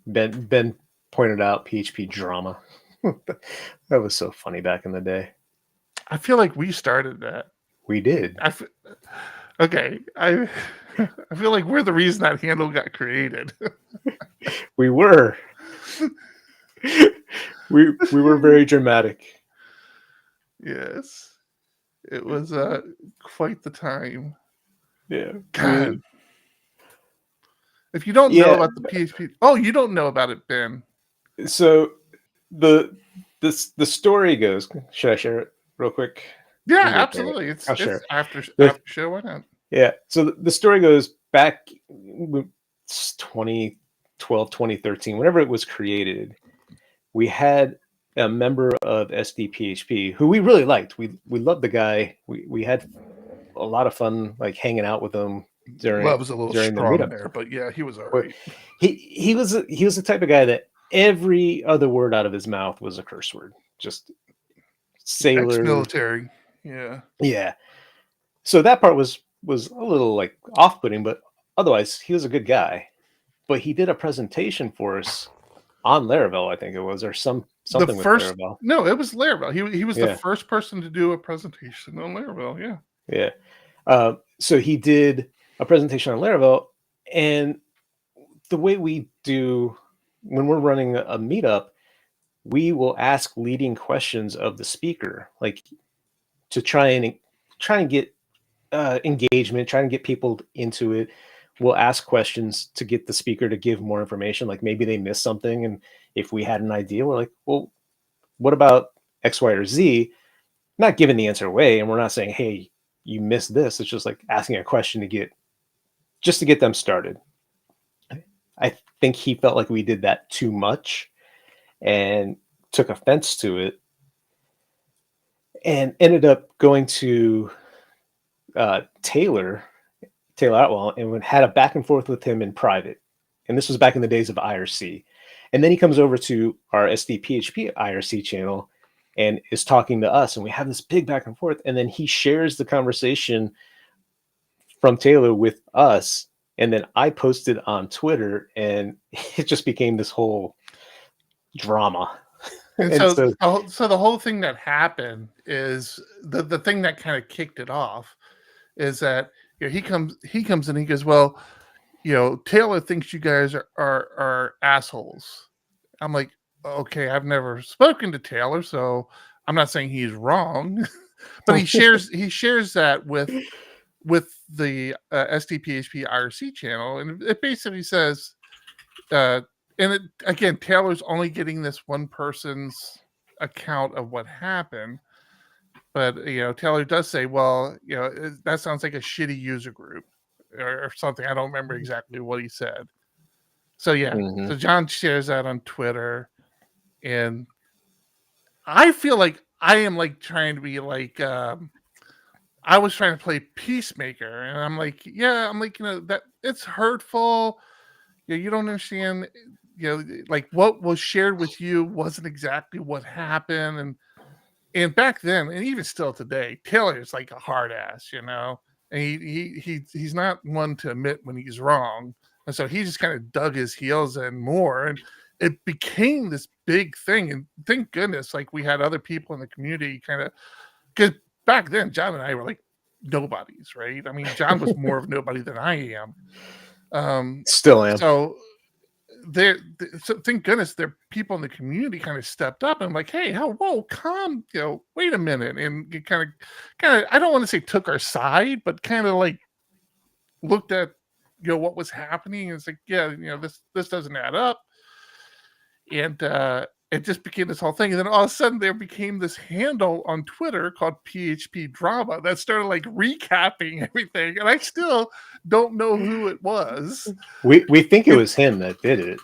Ben pointed out PHP drama. That was so funny back in the day. I feel like we started that. We did. Okay. I feel like we're the reason that handle got created. We were. We were very dramatic. Yes. It was quite the time. Yeah. God. If you don't know about the PHP, you don't know about it, Ben. So the story goes. Should I share it real quick? Yeah, absolutely. It's after show. Why not? Yeah. So the story goes back 2012, 2013, whenever it was created. We had a member of SDPHP who we really liked. We loved the guy. We had a lot of fun, like hanging out with him during. Love was a little strong the meetup there, but yeah, he was all right. He was the type of guy that every other word out of his mouth was a curse word. Just sailor, ex-military. Yeah. Yeah. So that part was a little like off-putting, but otherwise he was a good guy. But he did a presentation for us on Laravel, I think it was, or something with Laravel. No, it was Laravel. He was the first person to do a presentation on Laravel. Yeah. Yeah. So he did a presentation on Laravel, and the way we do when we're running a meetup, we will ask leading questions of the speaker, like to try and get engagement, try and get people into it. We'll ask questions to get the speaker to give more information. Like maybe they missed something, and if we had an idea, we're like, well, what about X, Y, or Z? Not giving the answer away, and we're not saying, hey, you missed this. It's just like asking a question to get them started. I think he felt like we did that too much and took offense to it, and ended up going to Taylor Atwell and had a back and forth with him in private. And this was back in the days of IRC. And then he comes over to our SDPHP IRC channel and is talking to us, and we have this big back and forth. And then he shares the conversation from Taylor with us. And then I posted on Twitter, and it just became this whole drama. And so the whole thing that happened is the thing that kind of kicked it off is that he comes in, he goes, well, Taylor thinks you guys are assholes. I'm like, okay, I've never spoken to Taylor, so I'm not saying he's wrong, but he shares that with the SDPHP IRC channel, and it basically says, Taylor's only getting this one person's account of what happened, But Taylor does say, well, that sounds like a shitty user group or something. I don't remember exactly what he said. So yeah, so John shares that on Twitter, and I feel like I am like trying to be like I was trying to play peacemaker, and I'm like, that it's hurtful. You don't understand. Like what was shared with you wasn't exactly what happened, and back then, and even still today, Taylor's like a hard ass, and he's not one to admit when he's wrong, and so he just kind of dug his heels in more, and it became this big thing. And thank goodness, like we had other people in the community kind of, because back then John and I were like nobodies, right? I mean, John was more of nobody than I am. Still am. So thank goodness there people in the community kind of stepped up and like, hey, whoa, calm, wait a minute, and you kind of, I don't want to say took our side, but kind of like looked at what was happening, and it's like, yeah, this doesn't add up, and it just became this whole thing. And then all of a sudden there became this handle on Twitter called PHP Drama that started like recapping everything. And I still don't know who it was. We think it was him that did it.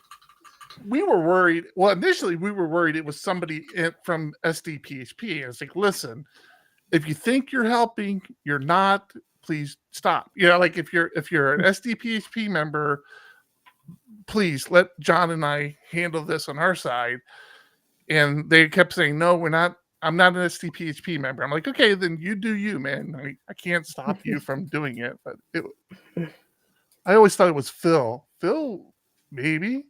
We were worried. Well, initially we were worried it was somebody from SDPHP. And it's like, listen, if you think you're helping, you're not, please stop. Like if you're an SDPHP member, please let John and I handle this on our side. And they kept saying, no, we're not. I'm not an SDPHP member. I'm like, okay, then you do you, man. I can't stop you from doing it. But I always thought it was Phil. Phil, maybe.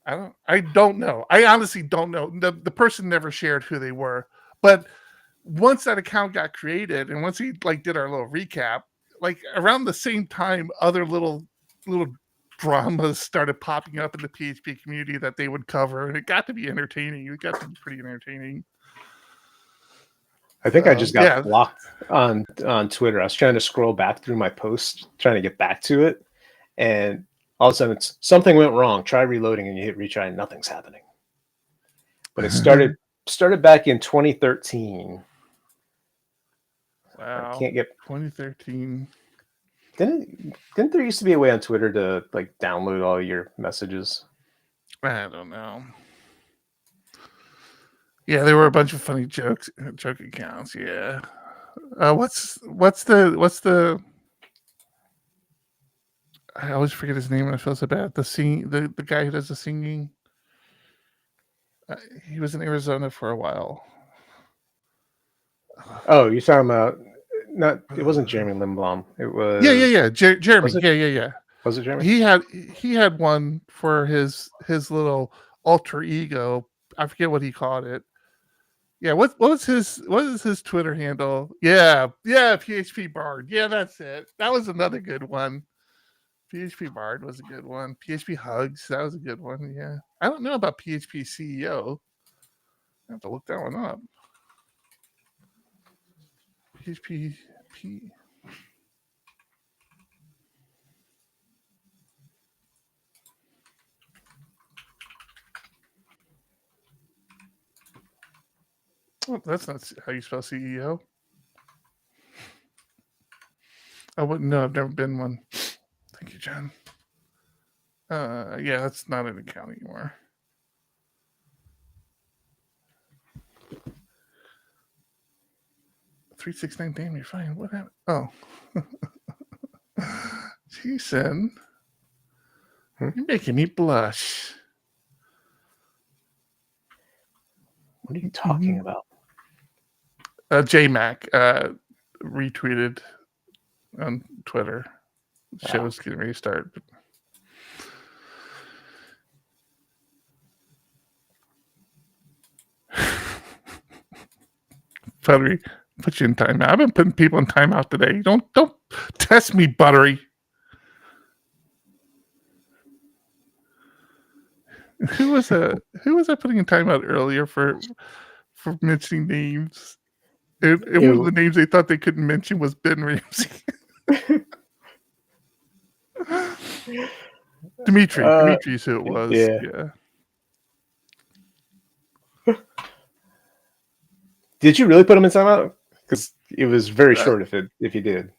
I don't know. I honestly don't know. The person never shared who they were. But once that account got created, and once he like did our little recap, like around the same time, other little dramas started popping up in the PHP community that they would cover, and it got to be entertaining. It got to be pretty entertaining. I think I just got blocked on Twitter. I was trying to scroll back through my post, trying to get back to it, and all of a sudden it's something went wrong. Try reloading, and you hit retry, and nothing's happening. But it started back in 2013. Wow, I can't get 2013. Didn't there used to be a way on Twitter to like download all your messages? I don't know. Yeah, there were a bunch of funny joke accounts. Yeah. What's the? I always forget his name and I feel so bad. The guy who does the singing. He was in Arizona for a while. Oh, you're talking about it wasn't Jeremy Lindblom. It was Jeremy. Yeah. Was it Jeremy? He had one for his little alter ego. I forget what he called it. Yeah, what was his Twitter handle? Yeah, PHP Bard. Yeah, that's it. That was another good one. PHP Bard was a good one. PHP Hugs, that was a good one. Yeah. I don't know about PHP CEO. I have to look that one up. PHP. Oh, that's not how you spell CEO. I wouldn't know. I've never been one. Thank you, John. Yeah, that's not an account anymore. $369. Damn, you're fine. What happened? Oh. Jason. You're making me blush. What are you talking about? Mack retweeted on Twitter. Show's getting ready to start. Buttery, put you in timeout. I've been putting people in timeout today. Don't test me, Buttery. Who was I putting in timeout earlier for mentioning names? And one of the names they thought they couldn't mention was Ben Ramsey. Dimitri's who it was. Yeah. Did you really put him in timeout? Because it was very short if you did.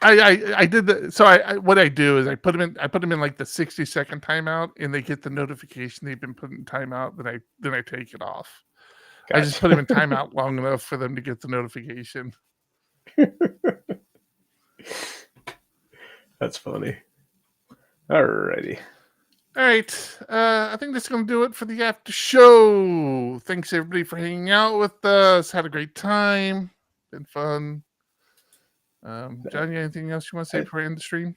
I did the so what I do is I put them in like the 60-second timeout, and they get the notification they've been put in timeout. Then I take it off. I just put them in timeout long enough for them to get the notification. That's funny. Alrighty. All right. I think that's going to do it for the after show. Thanks everybody for hanging out with us. Had a great time. Been fun. John, you got anything else you want to say before I end the stream?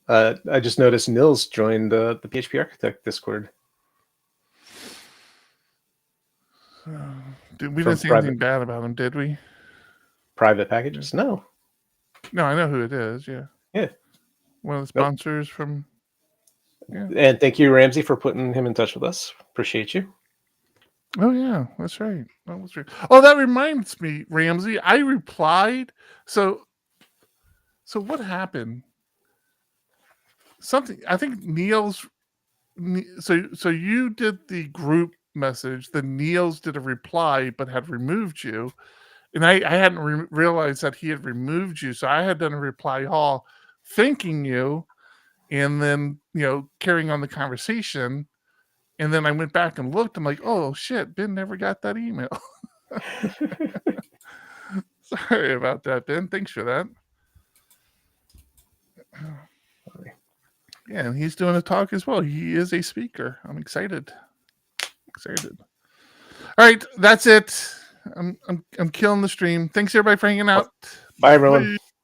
I just noticed Nils joined the PHP Architect Discord. Dude, we didn't say anything bad about him, did we? Private packages? No. No, I know who it is. Yeah. Yeah. One of the sponsors from. Yeah. And thank you, Ramsey, for putting him in touch with us. Appreciate you. Oh yeah, that's right. That was right. Oh, that reminds me, Ramsey. I replied. So what happened? Something. I think Neil's. So you did the group message. Then Niels did a reply, but had removed you, and I hadn't realized that he had removed you. So I had done a reply all, thanking you, and then carrying on the conversation. And then I went back and looked. I'm like, oh shit, Ben never got that email. Sorry about that, Ben. Thanks for that. Yeah, and he's doing a talk as well. He is a speaker. I'm excited. All right, that's it. I'm killing the stream. Thanks everybody for hanging out. Bye everyone. Bye.